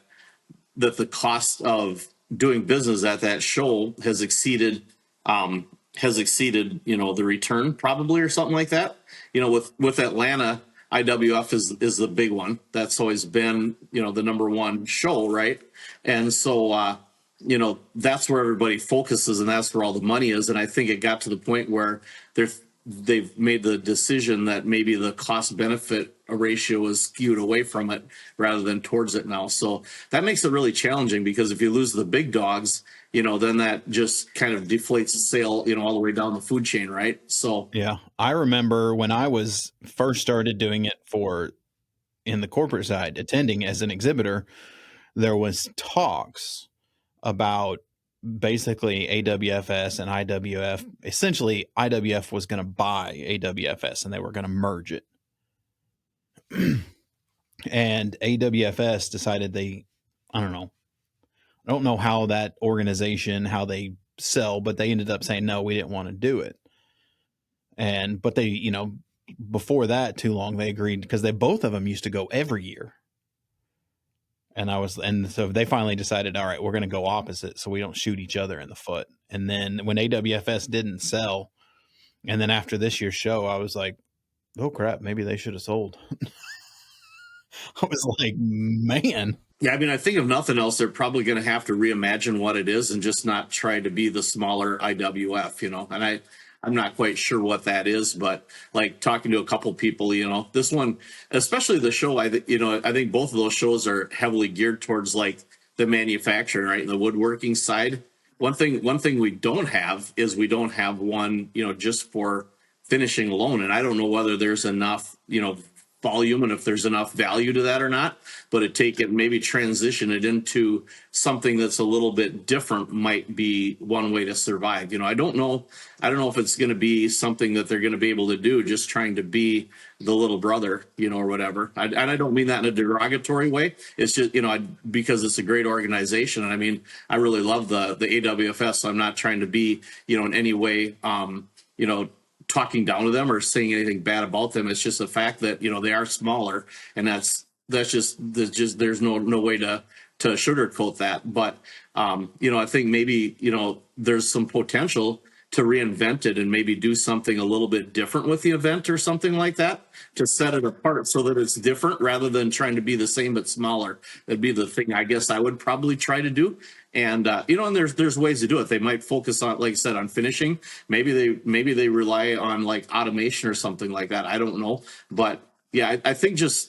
the cost of doing business at that show has exceeded the return, probably, or something like that. With Atlanta, IWF is the big one. That's always been, the number one show, right? And so, that's where everybody focuses, and that's where all the money is. And I think it got to the point where they've made the decision that maybe the cost benefit ratio is skewed away from it rather than towards it now. So that makes it really challenging, because if you lose the big dogs, then that just kind of deflates the sale, all the way down the food chain, right? So yeah, I remember when I was first started doing it in the corporate side, attending as an exhibitor, there was talks about basically AWFS and IWF. Essentially, IWF was going to buy AWFS and they were going to merge it. And AWFS decided I don't know how that organization, how they sell, but they ended up saying, no, we didn't want to do it. But they, before that too long, they agreed, because both of them used to go every year. And so they finally decided, all right, we're going to go opposite so we don't shoot each other in the foot. And then when AWFS didn't sell, and then after this year's show, I was like, oh crap, maybe they should have sold. I was like, man. Yeah, I think if nothing else, they're probably going to have to reimagine what it is and just not try to be the smaller IWF, and I'm not quite sure what that is, but like talking to a couple people, this one, especially the show, I think both of those shows are heavily geared towards like the manufacturing, right, and the woodworking side. One thing we don't have is we don't have one, just for finishing alone, and I don't know whether there's enough, volume and if there's enough value to that or not, but maybe transition it into something that's a little bit different might be one way to survive. I don't know if it's going to be something that they're going to be able to do, just trying to be the little brother, or whatever. And I don't mean that in a derogatory way. It's just, because it's a great organization. And I really love the AWFS, so I'm not trying to be, in any way, talking down to them or saying anything bad about them. It's just the fact that, they are smaller, and that's just there's no way to sugarcoat that. But, I think maybe, there's some potential to reinvent it and maybe do something a little bit different with the event or something like that to set it apart so that it's different rather than trying to be the same but smaller. That'd be the thing I guess I would probably try to do. And and there's ways to do it. They might focus on, like I said, on finishing. Maybe they rely on like automation or something like that. I don't know, but yeah, I think it's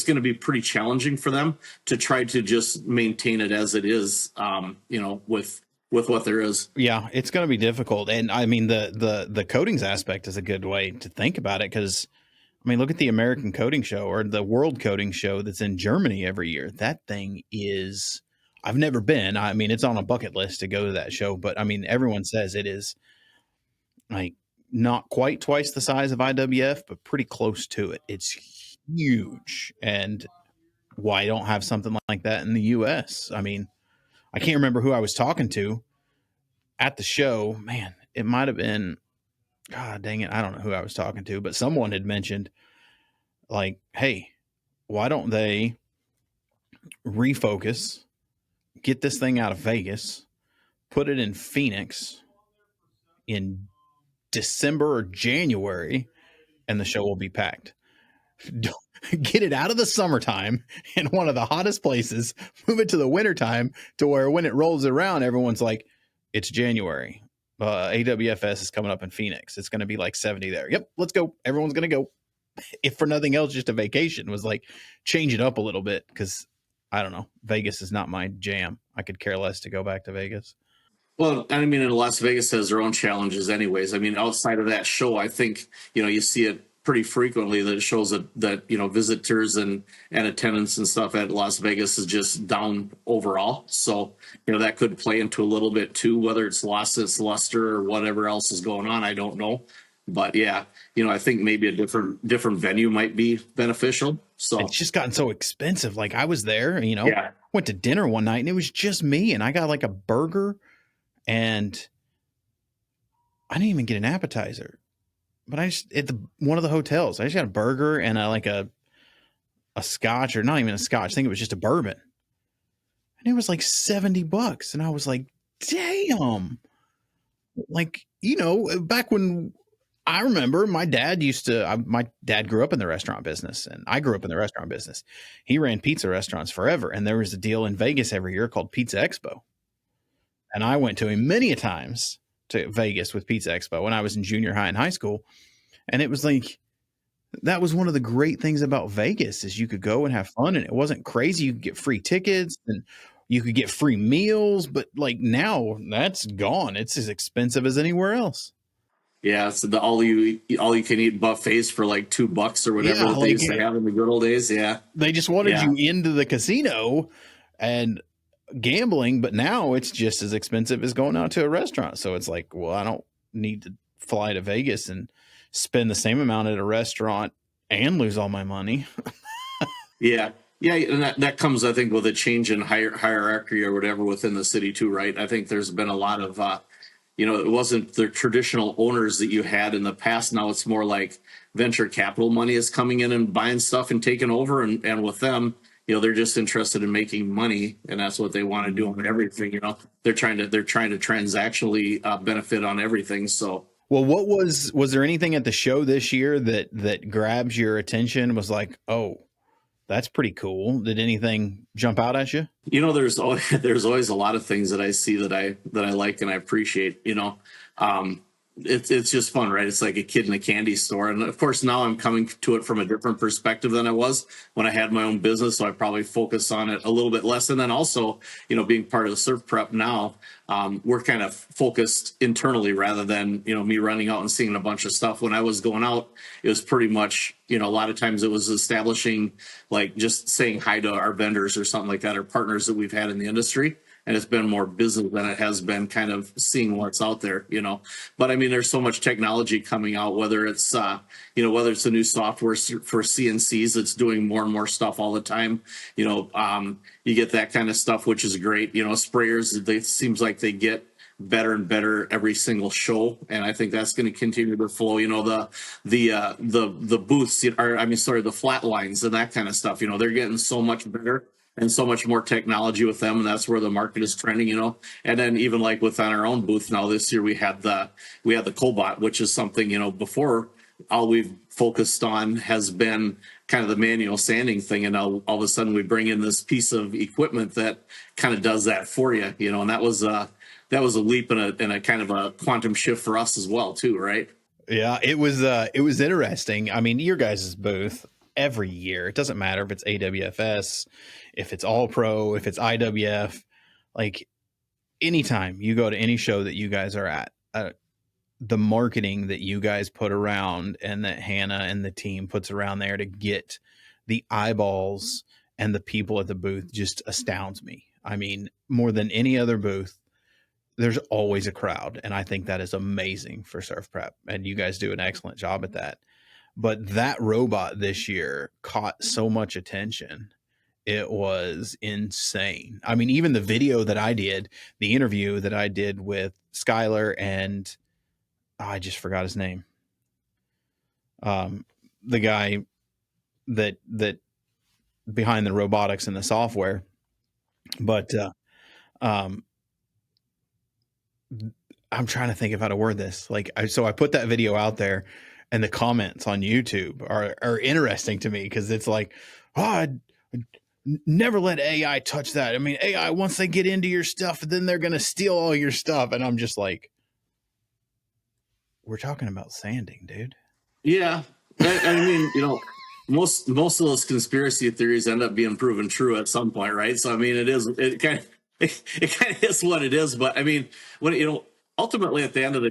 going to be pretty challenging for them to try to just maintain it as it is. With what there is. Yeah, it's going to be difficult. And the coatings aspect is a good way to think about it, because look at the American Coating Show or the World Coating Show that's in Germany every year. That thing is, I've never been. It's on a bucket list to go to that show, but everyone says it is like not quite twice the size of IWF, but pretty close to it. It's huge. And why don't have something like that in the US? I can't remember who I was talking to at the show. Man, it might have been, God dang it, I don't know who I was talking to, but someone had mentioned like, hey, why don't they refocus, get this thing out of Vegas, put it in Phoenix in December or January, and the show will be packed. Get it out of the summertime in one of the hottest places, move it to the wintertime to where when it rolls around, everyone's like, it's January. AWFS is coming up in Phoenix. It's going to be like 70 there. Yep, let's go. Everyone's going to go. If for nothing else, just a vacation. Was like, change it up a little bit, because I don't know. Vegas is not my jam. I could care less to go back to Vegas. Well, I mean, and Las Vegas has their own challenges, anyways. I mean, outside of that show, I think you see it pretty frequently that it shows that visitors and attendance and stuff at Las Vegas is just down overall. So that could play into a little bit too, whether it's lost its luster or whatever else is going on. I don't know, but yeah, I think maybe a different venue might be beneficial. So It's just gotten so expensive. Like I was there, yeah, went to dinner one night and it was just me, and I got like a burger, and I didn't even get an appetizer. But I just at one of the hotels, I just got a burger and a scotch, or not even a scotch. I think it was just a bourbon, and it was like $70, and I was like, damn. Like back when I remember, my dad grew up in the restaurant business, and I grew up in the restaurant business. He ran pizza restaurants forever, and there was a deal in Vegas every year called Pizza Expo, and I went to him many a times to Vegas with Pizza Expo when I was in junior high and high school. And it was like, that was one of the great things about Vegas, is you could go and have fun, and it wasn't crazy. You could get free tickets and you could get free meals, but like now that's gone. It's as expensive as anywhere else. yeah. So the all you can eat buffets for like $2 or whatever Yeah, that they used to have in the good old days. Yeah, they just wanted you into the casino and gambling, but now it's just as expensive as going out to a restaurant. So it's like, well, I don't need to fly to Vegas and spend the same amount at a restaurant and lose all my money. yeah. Yeah, and that comes, I think, with a change in hierarchy or whatever within the city too, right? I think there's been a lot of, it wasn't the traditional owners that you had in the past. Now it's more like venture capital money is coming in and buying stuff and taking over, and with them, they're just interested in making money, and that's what they want to do on everything. They're trying to transactionally benefit on everything. So. Well, was there anything at the show this year that grabs your attention? Was like, oh, that's pretty cool. Did anything jump out at you? There's always a lot of things that I see that I like and I appreciate. It's just fun, right? It's like a kid in a candy store. And of course, now I'm coming to it from a different perspective than I was when I had my own business. So I probably focus on it a little bit less. And then also, being part of the SurfPrep now, we're kind of focused internally rather than, me running out and seeing a bunch of stuff. When I was going out, it was pretty much, a lot of times it was establishing, like just saying hi to our vendors or something like that, or partners that we've had in the industry. And it's been more business than it has been kind of seeing what's out there, But I mean, there's so much technology coming out, whether it's, whether it's the new software for CNCs that's doing more and more stuff all the time. You get that kind of stuff, which is great. Sprayers, it seems like they get better and better every single show, and I think that's going to continue to flow. The booths, the flat lines and that kind of stuff. They're getting so much better and so much more technology with them, and that's where the market is trending. And then even like within our own booth now this year, we had the Cobot, which is something before all we've focused on has been kind of the manual sanding thing, and now all of a sudden we bring in this piece of equipment that kind of does that for you. And that was a leap and a kind of a quantum shift for us as well too, right? Yeah, it was interesting. I mean, your guys' booth every year, it doesn't matter if it's AWFS, if it's All Pro, if it's IWF, like anytime you go to any show that you guys are at, the marketing that you guys put around and that Hannah and the team puts around there to get the eyeballs and the people at the booth just astounds me. I mean, more than any other booth, there's always a crowd. And I think that is amazing for SurfPrep. And you guys do an excellent job at that. But that robot this year caught so much attention. It was insane. I mean, even the video that I did, the interview that I did with Skylar and I just forgot his name. The guy that behind the robotics and the software, but I'm trying to think of how to word this. So I put that video out there, and the comments on YouTube are interesting to me because it's like, oh, I'd never let AI touch that. I mean, AI, once they get into your stuff, then they're going to steal all your stuff. And I'm just like, we're talking about sanding, dude. Yeah. I mean, most of those conspiracy theories end up being proven true at some point, right? So, I mean, it it kind of is what it is. But I mean, when ultimately at the end of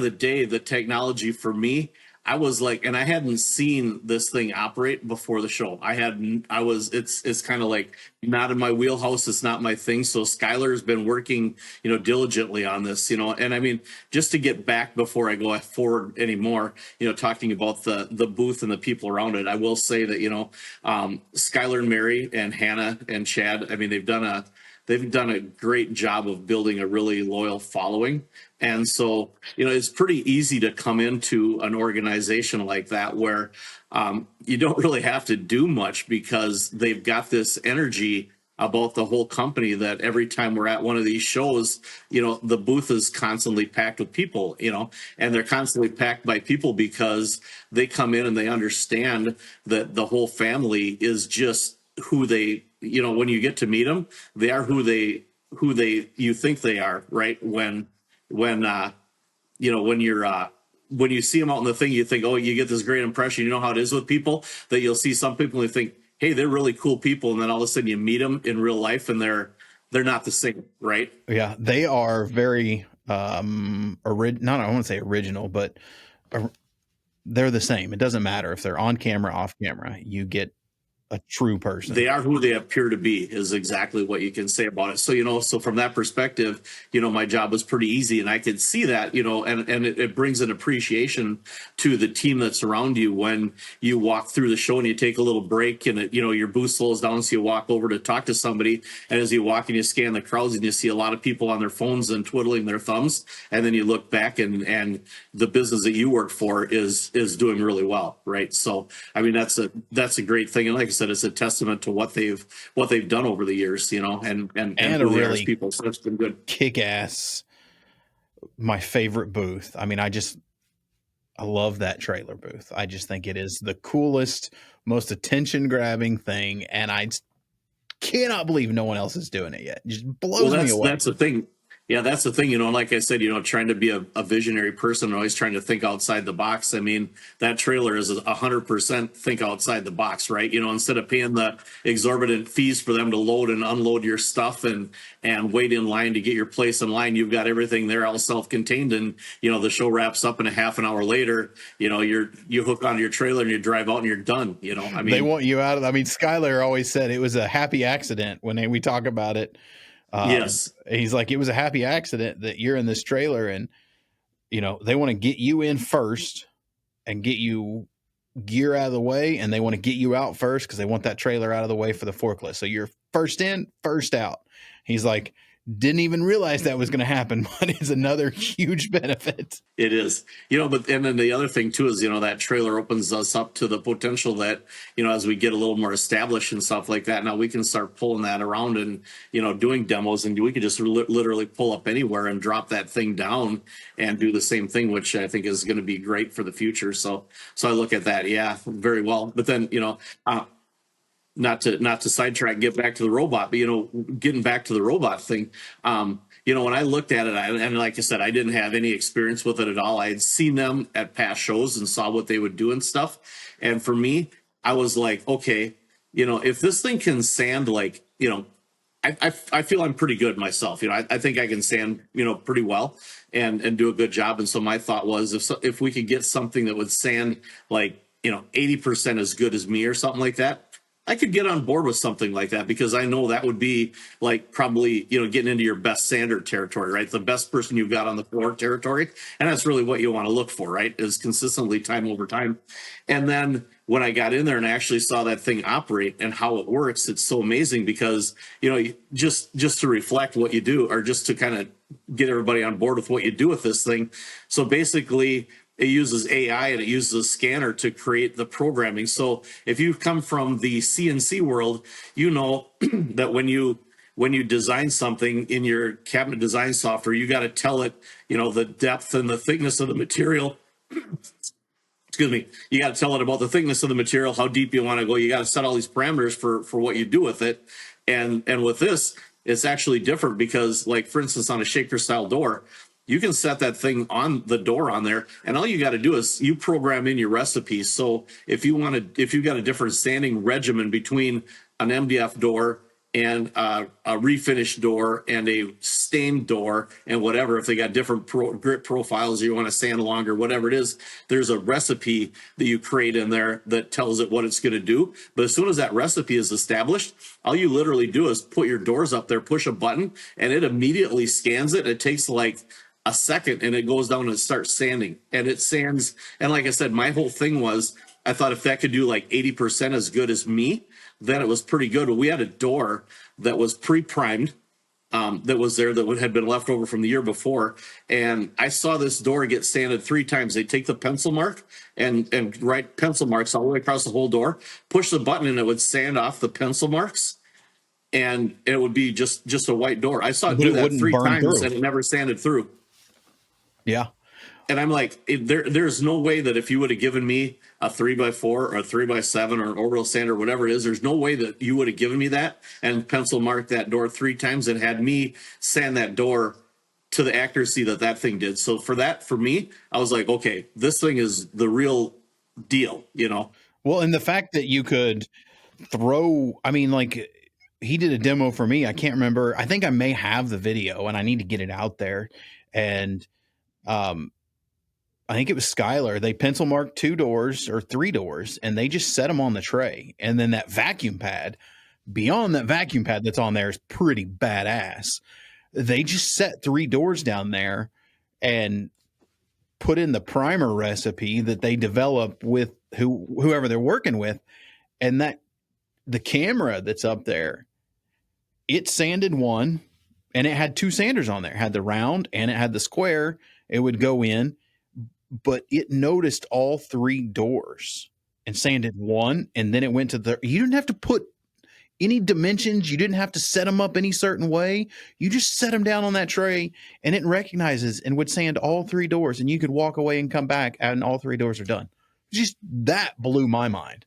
the day, the technology for me, I was like, and I hadn't seen this thing operate before the show. It's kind of like not in my wheelhouse. It's not my thing. So Skylar has been working, diligently on this, and I mean, just to get back before I go forward anymore, talking about the booth and the people around it, I will say that, Skylar and Mary and Hannah and Chad, I mean, they've done a great job of building a really loyal following. And so, it's pretty easy to come into an organization like that where you don't really have to do much because they've got this energy about the whole company that every time we're at one of these shows, the booth is constantly packed with people, and they're constantly packed by people because they come in and they understand that the whole family is just who they, when you get to meet them, they are who you think they are, right? When you see them out in the thing, you think, oh, you get this great impression. You know how it is with people that you'll see some people and you think, hey, they're really cool people. And then all of a sudden you meet them in real life and they're not the same. Right. Yeah. They are very, not, I won't say original, but they're the same. It doesn't matter if they're on camera, off camera, you get a true person. They are who they appear to be is exactly what you can say about it. So, so from that perspective, my job was pretty easy and I could see that, and it brings an appreciation to the team that's around you when you walk through the show and you take a little break and your booth slows down. So you walk over to talk to somebody. And as you walk and you scan the crowds and you see a lot of people on their phones and twiddling their thumbs. And then you look back and the business that you work for is doing really well. Right. So, I mean, that's a great thing. And like I said, it's a testament to what they've done over the years, and a who they are really as people. So it's been good. Kick-ass, my favorite booth. I mean, I love that trailer booth. I just think it is the coolest, most attention-grabbing thing, and I cannot believe no one else is doing it yet. It just blows me away. That's the thing. Yeah, that's the thing, like I said, trying to be a visionary person, always trying to think outside the box. I mean, that trailer is 100% think outside the box, right? Instead of paying the exorbitant fees for them to load and unload your stuff and wait in line to get your place in line, you've got everything there all self-contained. And, the show wraps up and a half an hour later, you hook onto your trailer and you drive out and you're done. I mean, they want you out of, Skylar always said it was a happy accident when we talk about it. Yes. He's like, it was a happy accident that you're in this trailer and, they want to get you in first and get you gear out of the way. And they want to get you out first because they want that trailer out of the way for the forklift. So you're first in, first out. He's like, didn't even realize that was going to happen, but it's another huge benefit. It is, and then the other thing too is, that trailer opens us up to the potential that, as we get a little more established and stuff like that, now we can start pulling that around and, doing demos, and we could just literally pull up anywhere and drop that thing down and do the same thing, which I think is going to be great for the future. So I look at that. Yeah, very well. But then, not to sidetrack, get back to the robot, but, getting back to the robot thing, when I looked at it, and like I said, I didn't have any experience with it at all. I had seen them at past shows and saw what they would do and stuff. And for me, I was like, okay, if this thing can sand, like, I feel I'm pretty good myself. I think I can sand, pretty well and do a good job. And so my thought was if we could get something that would sand like, 80% as good as me or something like that, I could get on board with something like that because I know that would be like probably, getting into your best sander territory, right? The best person you've got on the floor territory. And that's really what you want to look for, right? Is consistently time over time. And then when I got in there and I actually saw that thing operate and how it works, it's so amazing because, just to reflect what you do or just to kind of get everybody on board with what you do with this thing. So basically, it uses AI and it uses a scanner to create the programming. So if you come from the CNC world, that when you design something in your cabinet design software, you got to tell it, the depth and the thickness of the material. Excuse me. You got to tell it about the thickness of the material, how deep you want to go. You got to set all these parameters for what you do with it. And with this, it's actually different because, like, for instance, on a shaker style door, you can set that thing on the door on there, and all you got to do is you program in your recipes. So if you've got a different sanding regimen between an MDF door and a refinished door and a stained door and whatever. If they got different grit profiles, you want to sand longer, whatever it is, there's a recipe that you create in there that tells it what it's going to do. But as soon as that recipe is established, all you literally do is put your doors up there, push a button, and it immediately scans it. It takes like a second and it goes down and starts sanding, and it sands. And like I said, my whole thing was, I thought if that could do like 80% as good as me, then it was pretty good. But we had a door that was pre-primed, that was there that had been left over from the year before. And I saw this door get sanded 3 times. They take the pencil mark and write pencil marks all the way across the whole door, push the button, and it would sand off the pencil marks. And it would be just a white door. I saw it do that 3 times and it never sanded through. Yeah. And I'm like, there's no way that if you would have given me a 3x4 or a 3x7 or an orbital sander, whatever it is, there's no way that you would have given me that and pencil marked that door 3 times and had me sand that door to the accuracy that thing did. So for me, I was like, okay, this thing is the real deal, you know? Well, and the fact that you could throw, I mean, like he did a demo for me. I can't remember. I think I may have the video and I need to get it out there. And, I think it was Skylar. They pencil marked 2 doors or 3 doors and they just set them on the tray. And then that vacuum pad, beyond that vacuum pad that's on there, is pretty badass. They just set 3 doors down there and put in the primer recipe that they develop with whoever they're working with. And that the camera that's up there, it sanded one and it had 2 sanders on there. It had the round and it had the square. It would go in, but it noticed all 3 doors and sanded one. And then it went to you didn't have to put any dimensions. You didn't have to set them up any certain way. You just set them down on that tray and it recognizes and would sand all 3 doors, and you could walk away and come back and all 3 doors are done. Just that blew my mind.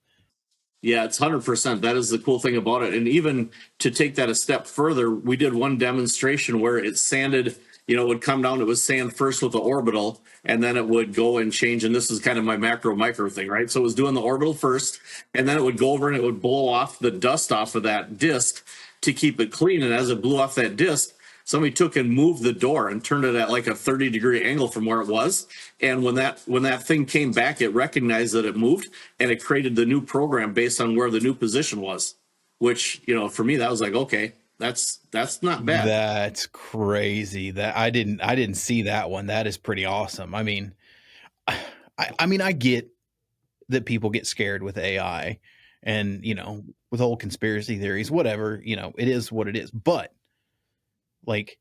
Yeah, it's 100%. That is the cool thing about it. And even to take that a step further, we did one demonstration where it sanded, it would come down, it would sand first with the orbital, and then it would go and change. And this is kind of my macro micro thing, right? So it was doing the orbital first, and then it would go over and it would blow off the dust off of that disc to keep it clean. And as it blew off that disc, somebody took and moved the door and turned it at like a 30-degree angle from where it was. And when that thing came back, it recognized that it moved, and it created the new program based on where the new position was, which, for me, that was like, okay, that's not bad. That's crazy. That I didn't see that one. That is pretty awesome. I mean, I get that people get scared with AI and, with whole conspiracy theories, whatever, it is what it is. But like,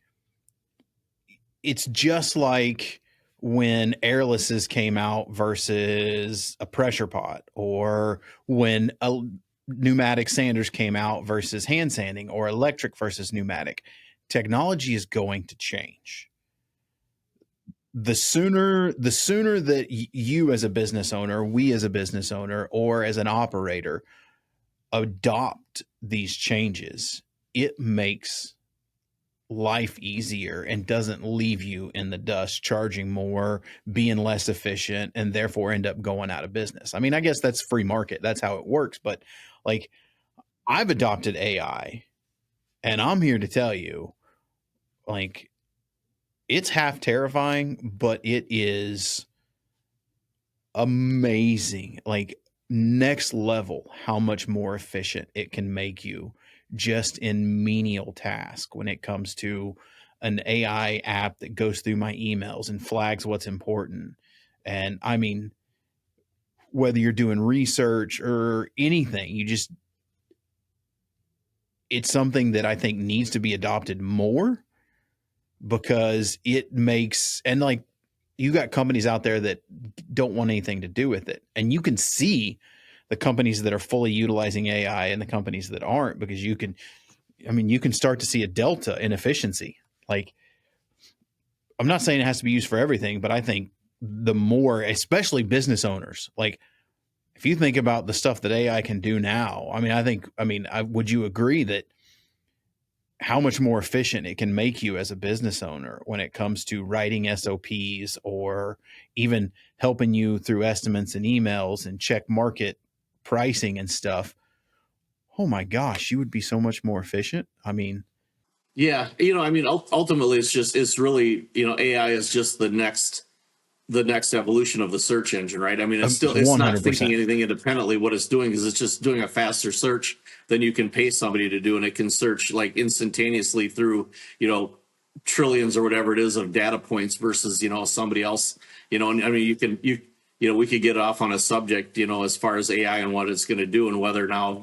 it's just like when airlesses came out versus a pressure pot, or when pneumatic sanders came out versus hand sanding, or electric versus pneumatic. Technology is going to change. The sooner that you as a business owner, we as a business owner, or as an operator adopt these changes, it makes life easier and doesn't leave you in the dust, charging more, being less efficient, and therefore end up going out of business. I mean, I guess that's free market. That's how it works. But like, I've adopted AI, and I'm here to tell you, like, it's half terrifying, but it is amazing. Like, next level, how much more efficient it can make you just in menial task when it comes to an AI app that goes through my emails and flags what's important. And I mean, whether you're doing research or anything, it's something that I think needs to be adopted more, because it makes, and like, you got companies out there that don't want anything to do with it. And you can see the companies that are fully utilizing AI and the companies that aren't, because you can start to see a delta in efficiency. Like, I'm not saying it has to be used for everything, but I think the more, especially business owners, like, if you think about the stuff that AI can do now, would you agree that how much more efficient it can make you as a business owner when it comes to writing SOPs, or even helping you through estimates and emails and check market pricing and stuff? oh my gosh, you would be so much more efficient. I mean, Yeah, ultimately, it's really, AI is just the next evolution of the search engine, right? I mean, it's not thinking 100%. anything independently. What it's doing is it's just doing a faster search than you can pay somebody to do, and it can search like instantaneously through, trillions or whatever it is of data points versus, somebody else, and I mean, we could get off on a subject, as far as AI and what it's going to do, and whether now,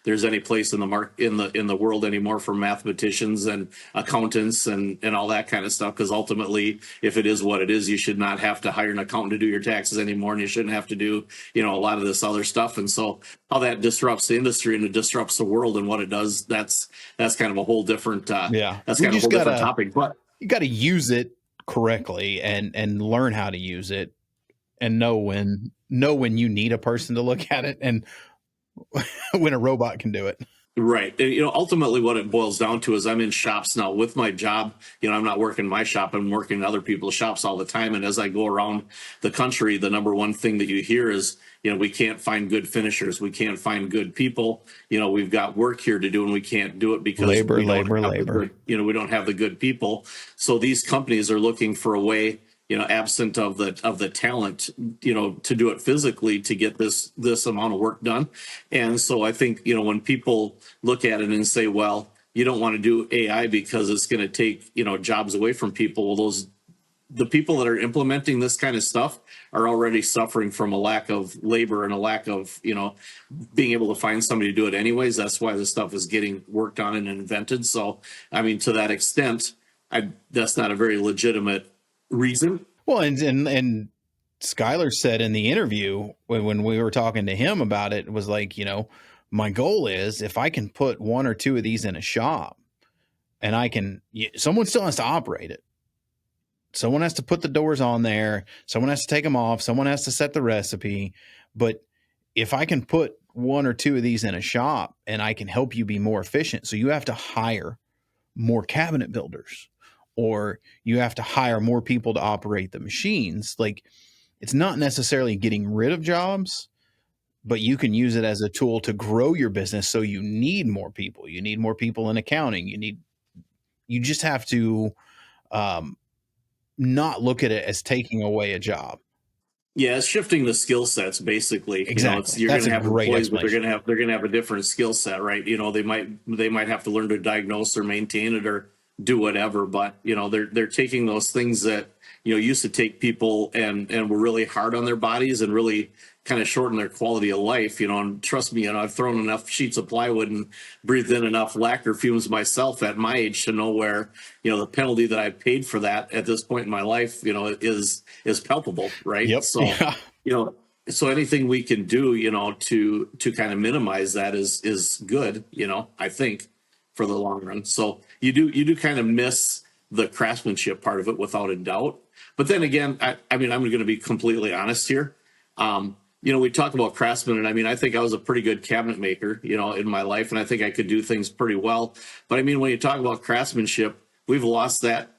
there's any place in the world anymore for mathematicians and accountants and all that kind of stuff. Because ultimately, if it is what it is, you should not have to hire an accountant to do your taxes anymore, and you shouldn't have to do, a lot of this other stuff. And so, how that disrupts the industry and it disrupts the world and what it does, that's kind of a whole different, Yeah. that's kind of a whole different topic. But you got to use it correctly and learn how to use it, and know when you need a person to look at it and when a robot can do it. right. And, ultimately what it boils down to is I'm in shops now with my job. I'm not working my shop. I'm working in other people's shops all the time. And as I go around the country, the number one thing that you hear is, we can't find good finishers. We can't find good people. We've got work here to do and we can't do it because Labor. we don't have the good people. So these companies are looking for a way, absent of the talent, to do it physically to get this amount of work done. And so I think, when people look at it and say, well, you don't want to do AI because it's going to take, jobs away from people. Well, the people that are implementing this kind of stuff are already suffering from a lack of labor and a lack of, being able to find somebody to do it anyways. That's why this stuff is getting worked on and invented. So, I mean, to that extent, that's not a very legitimate reason. Well, and Skylar said in the interview when we were talking to him about it, was like, my goal is if I can put one or two of these in a shop and someone still has to operate it. Someone has to put the doors on there. Someone has to take them off. Someone has to set the recipe. But if I can put one or two of these in a shop and I can help you be more efficient, so you have to hire more cabinet builders, or you have to hire more people to operate the machines. Like, it's not necessarily getting rid of jobs, but you can use it as a tool to grow your business. So you need more people. You need more people in accounting. You just have to not look at it as taking away a job. Yeah, it's shifting the skill sets basically. Exactly. You're going to have employees, but explanation. they're going to have a different skill set, right? They might have to learn to diagnose or maintain it or do whatever, but they're taking those things that used to take people and were really hard on their bodies and really kind of shorten their quality of life. And trust me, I've thrown enough sheets of plywood and breathed in enough lacquer fumes myself at my age to know where the penalty that I paid for that at this point in my life is palpable, right? Yep. So so anything we can do to kind of minimize that is good, I think, for the long run. So you do kind of miss the craftsmanship part of it without a doubt. But then again, I mean, I'm going to be completely honest here. We talk about craftsmen, and I mean, I think I was a pretty good cabinet maker, in my life, and I think I could do things pretty well. But I mean, when you talk about craftsmanship, we lost that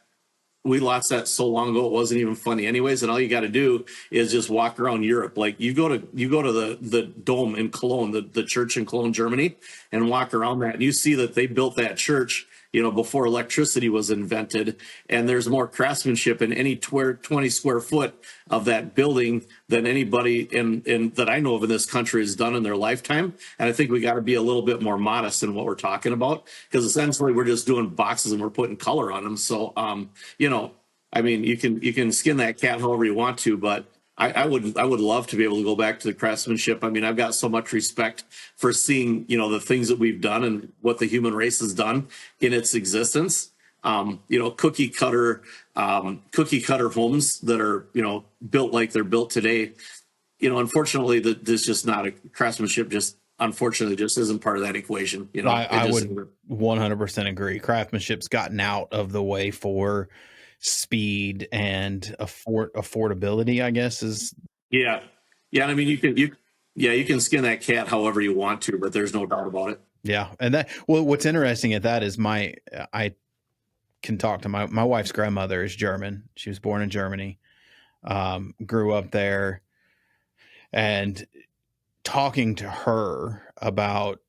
so long ago it wasn't even funny anyways. And all you got to do is just walk around Europe. Like you go to the Dome in Cologne, the church in Cologne, Germany, and walk around that, and you see that they built that church before electricity was invented. And there's more craftsmanship in any 20 square foot of that building than anybody in that I know of in this country has done in their lifetime. And I think we got to be a little bit more modest in what we're talking about, because essentially we're just doing boxes and we're putting color on them. So, I mean, you can skin that cat however you want to, but I would love to be able to go back to the craftsmanship. I mean, I've got so much respect for seeing, the things that we've done and what the human race has done in its existence. Cookie cutter homes that are, built like they're built today. Unfortunately, there's just not a craftsmanship. Just unfortunately, just isn't part of that equation. I would 100% agree. Craftsmanship's gotten out of the way for speed and affordability, I guess is. Yeah. I mean, you can skin that cat however you want to, but there's no doubt about it. Yeah. And what's interesting at that is I can talk to my wife's grandmother is German. She was born in Germany, grew up there, and talking to her about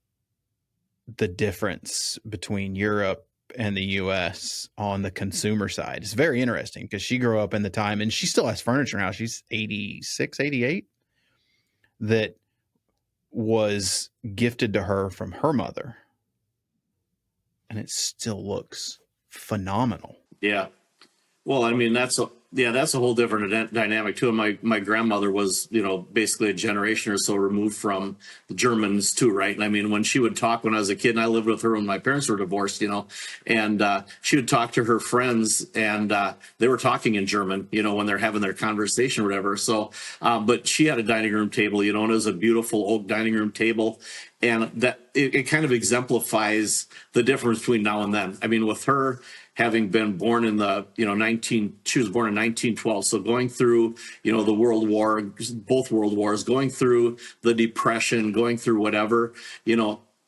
the difference between Europe and the US on the consumer side. It's very interesting because she grew up in the time, and she still has furniture now. She's 86, 88, that was gifted to her from her mother. And it still looks phenomenal. Yeah. Well, I mean, that's a whole different dynamic too. And my grandmother was, basically a generation or so removed from the Germans too, right? And I mean, when she would talk when I was a kid, and I lived with her when my parents were divorced, and she would talk to her friends, and they were talking in German, when they're having their conversation or whatever. So, but she had a dining room table, and it was a beautiful oak dining room table. And that it kind of exemplifies the difference between now and then. I mean, with her having been born in the, she was born in 1912. So going through, the World War, both World Wars, going through the Depression, going through whatever,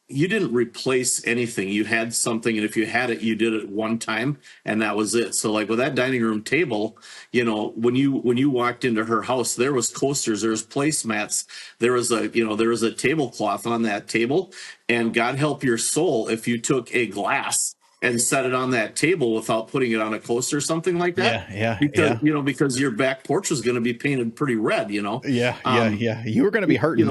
you didn't replace anything. You had something, and if you had it, you did it one time, and that was it. So like with that dining room table, when you walked into her house, there was coasters, there was placemats, there was a tablecloth on that table, and God help your soul if you took a glass and set it on that table without putting it on a coaster or something like that. Yeah. Because your back porch was going to be painted pretty red, Yeah. You were going to be hurting.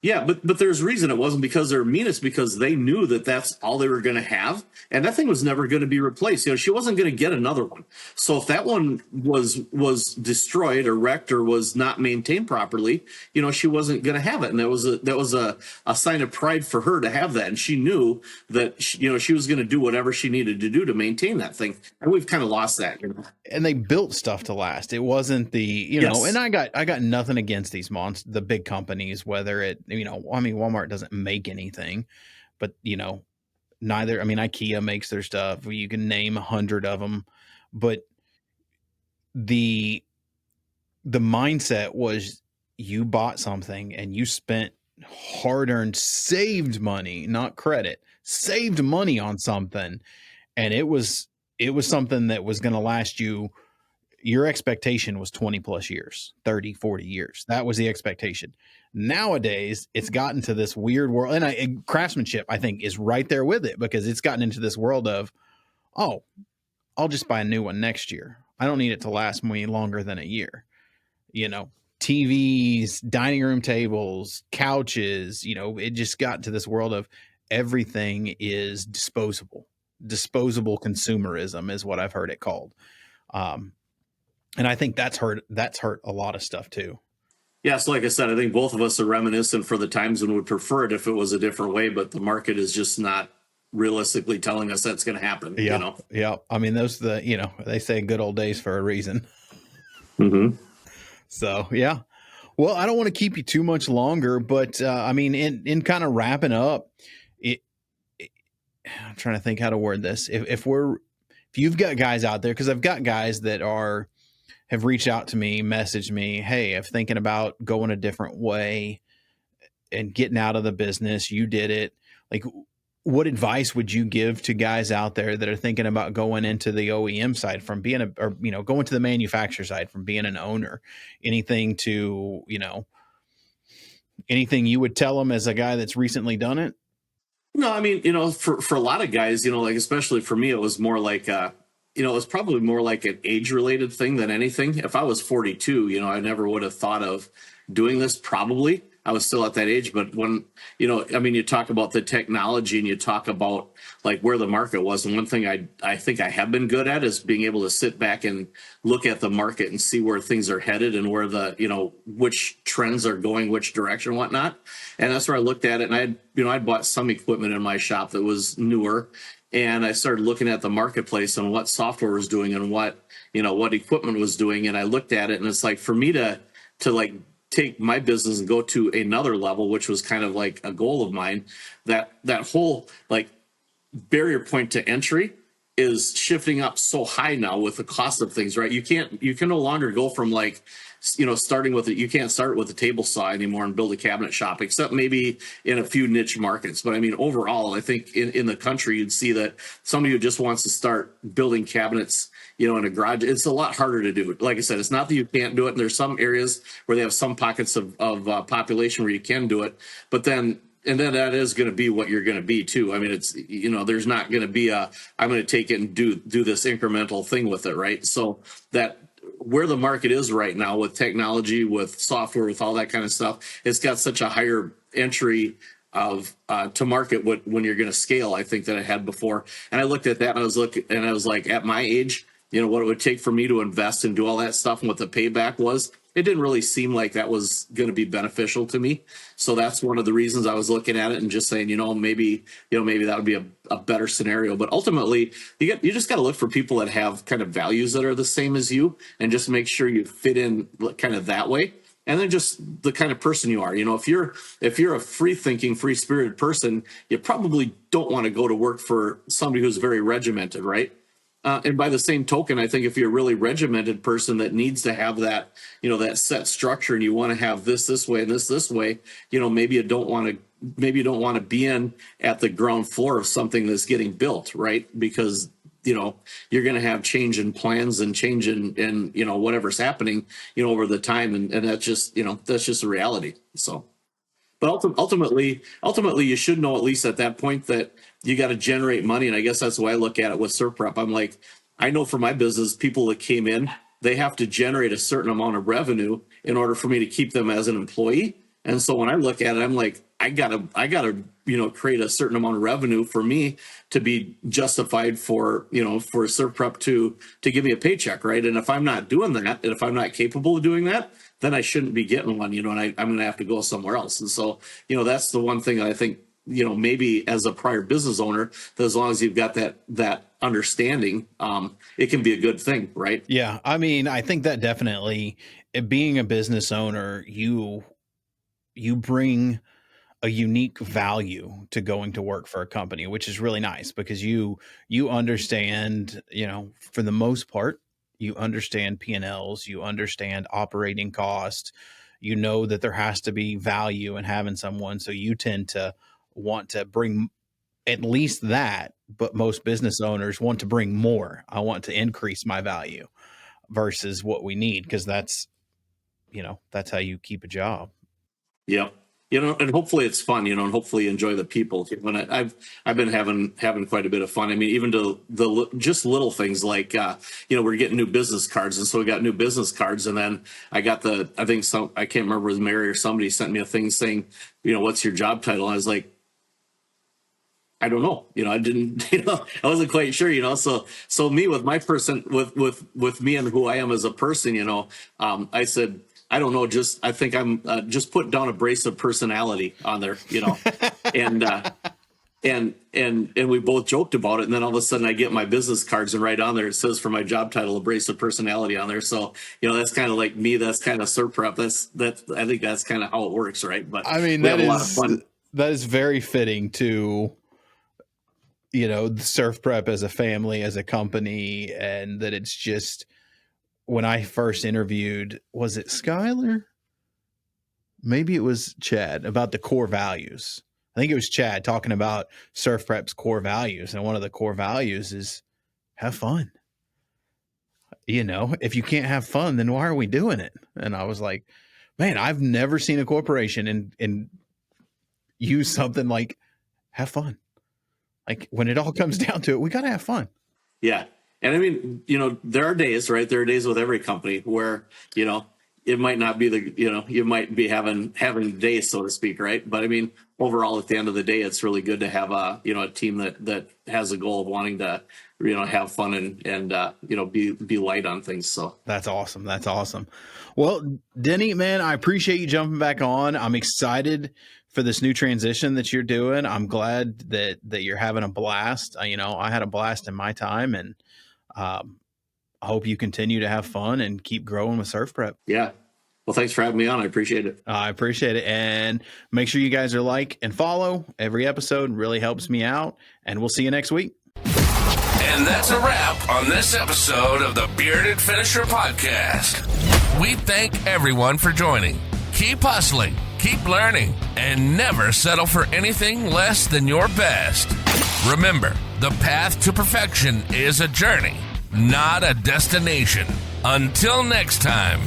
But there's reason it wasn't because they're mean. It's because they knew that that's all they were going to have, and that thing was never going to be replaced. She wasn't going to get another one. So if that one was destroyed or wrecked or was not maintained properly, she wasn't going to have it. And that was a sign of pride for her to have that, and she knew that she was going to do whatever she needed to do to maintain that thing. And we've kind of lost that. And they built stuff to last. It wasn't the Yes. And I got nothing against these the big companies, whether it Walmart doesn't make anything, but neither. I mean, IKEA makes their stuff. You can name 100 of them, but the mindset was you bought something and you spent hard-earned, saved money, not credit, saved money on something, and it was something that was going to last you. Your expectation was 20 plus years, 30, 40 years. That was the expectation. Nowadays, it's gotten to this weird world. And Craftsmanship, I think, is right there with it, because it's gotten into this world of, oh, I'll just buy a new one next year. I don't need it to last me longer than a year. TVs, dining room tables, couches, it just got to this world of everything is disposable. Disposable consumerism is what I've heard it called. And I think that's hurt a lot of stuff too. Yeah, so like I said, I think both of us are reminiscent for the times when we would prefer it if it was a different way, but the market is just not realistically telling us that's going to happen. Yeah. Yeah. I mean, they say good old days for a reason. Mm-hmm. So, yeah. Well, I don't want to keep you too much longer, but I mean, in kind of wrapping up, I'm trying to think how to word this. If you've got guys out there, because I've got guys that have reached out to me, messaged me, hey, I'm thinking about going a different way and getting out of the business. You did it. Like, what advice would you give to guys out there that are thinking about going into the OEM side from being going to the manufacturer side from being an owner? Anything you would tell them as a guy that's recently done it? No, I mean, for a lot of guys, like, especially for me, it was more like, it was probably more like an age-related thing than anything. If I was 42, I never would have thought of doing this probably. I was still at that age. But when, you talk about the technology and you talk about like where the market was. And one thing I think I have been good at is being able to sit back and look at the market and see where things are headed and where which trends are going, which direction and whatnot. And that's where I looked at it. And I'd bought some equipment in my shop that was newer. And I started looking at the marketplace and what software was doing and what equipment was doing. And I looked at it, and it's like for me to like take my business and go to another level, which was kind of like a goal of mine, that whole like barrier point to entry is shifting up so high now with the cost of things, right? You can no longer go from like, starting with it. You can't start with a table saw anymore and build a cabinet shop, except maybe in a few niche markets. But I mean, overall, I think in the country, you'd see that somebody who just wants to start building cabinets, in a garage, it's a lot harder to do. Like I said, it's not that you can't do it. And there's some areas where they have some pockets of population where you can do it. But then and then that is going to be what you're going to be too. I mean, it's, there's not going to be I'm going to take it and do this incremental thing with it. Right. So that where the market is right now with technology, with software, with all that kind of stuff, it's got such a higher entry of to market when you're going to scale, I think, than I had before. And I looked at that and I was like, at my age, what it would take for me to invest and do all that stuff and what the payback was, it didn't really seem like that was going to be beneficial to me. So that's one of the reasons I was looking at it and just saying, maybe that would be a better scenario. But ultimately, you just got to look for people that have kind of values that are the same as you, and just make sure you fit in kind of that way. And then just the kind of person you are. If you're a free-thinking, free-spirited person, you probably don't want to go to work for somebody who's very regimented, right? And by the same token, I think if you're a really regimented person that needs to have that, that set structure, and you want to have this way and this way, maybe you don't want to be in at the ground floor of something that's getting built, right? Because you're going to have change in plans and change in whatever's happening, over the time, and that's just a reality. So. But ultimately, you should know, at least at that point, that you got to generate money. And I guess that's the way I look at it with SurfPrep. I'm like, I know for my business, people that came in, they have to generate a certain amount of revenue in order for me to keep them as an employee. And so when I look at it, I'm like, I gotta create a certain amount of revenue for me to be justified for SurfPrep to give me a paycheck, right? And if I'm not doing that, and if I'm not capable of doing that, then I shouldn't be getting one, and I'm going to have to go somewhere else. And so, that's the one thing that I think, maybe as a prior business owner, that as long as you've got that understanding, it can be a good thing, right? Yeah. I mean, I think that definitely, being a business owner, you bring a unique value to going to work for a company, which is really nice, because you understand, for the most part, you understand P&Ls, you understand operating cost, that there has to be value in having someone. So you tend to want to bring at least that, but most business owners want to bring more. I want to increase my value versus what we need, because that's how you keep a job. Yep. And hopefully it's fun, and hopefully you enjoy the people. And I've been having quite a bit of fun. I mean, even to the just little things like, we're getting new business cards. And so we got new business cards. And then I got I can't remember, it was Mary or somebody sent me a thing saying, what's your job title? And I was like, I don't know. I didn't, I wasn't quite sure, so me with my person, with me and who I am as a person, I said, I don't know. I think I'm just put down abrasive personality on there, and we both joked about it. And then all of a sudden I get my business cards, and right on there, it says for my job title, abrasive personality on there. So, that's kind of like me. That's kind of SurfPrep. I think that's kind of how it works. Right. But I mean, that is a lot of fun. That is very fitting to, the SurfPrep as a family, as a company, and that it's just, when I first interviewed, was it Skylar? Maybe it was Chad, about the core values. I think it was Chad talking about SurfPrep's core values. And one of the core values is have fun. If you can't have fun, then why are we doing it? And I was like, man, I've never seen a corporation and use something like have fun. Like, when it all comes down to it, we got to have fun. Yeah. And I mean, there are days, right? There are days with every company where, it might not be you might be having days, so to speak, right? But I mean, overall, at the end of the day, it's really good to have a team that has a goal of wanting to, have fun and be light on things. So that's awesome. That's awesome. Well, Denny, man, I appreciate you jumping back on. I'm excited for this new transition that you're doing. I'm glad that you're having a blast. I had a blast in my time, and I hope you continue to have fun and keep growing with SurfPrep. Yeah. Well, thanks for having me on. I appreciate it. I appreciate it. And make sure you guys are like and follow every episode. Really helps me out. And we'll see you next week. And that's a wrap on this episode of the Bearded Finisher Podcast. We thank everyone for joining. Keep hustling, keep learning, and never settle for anything less than your best. Remember, the path to perfection is a journey, not a destination. Until next time.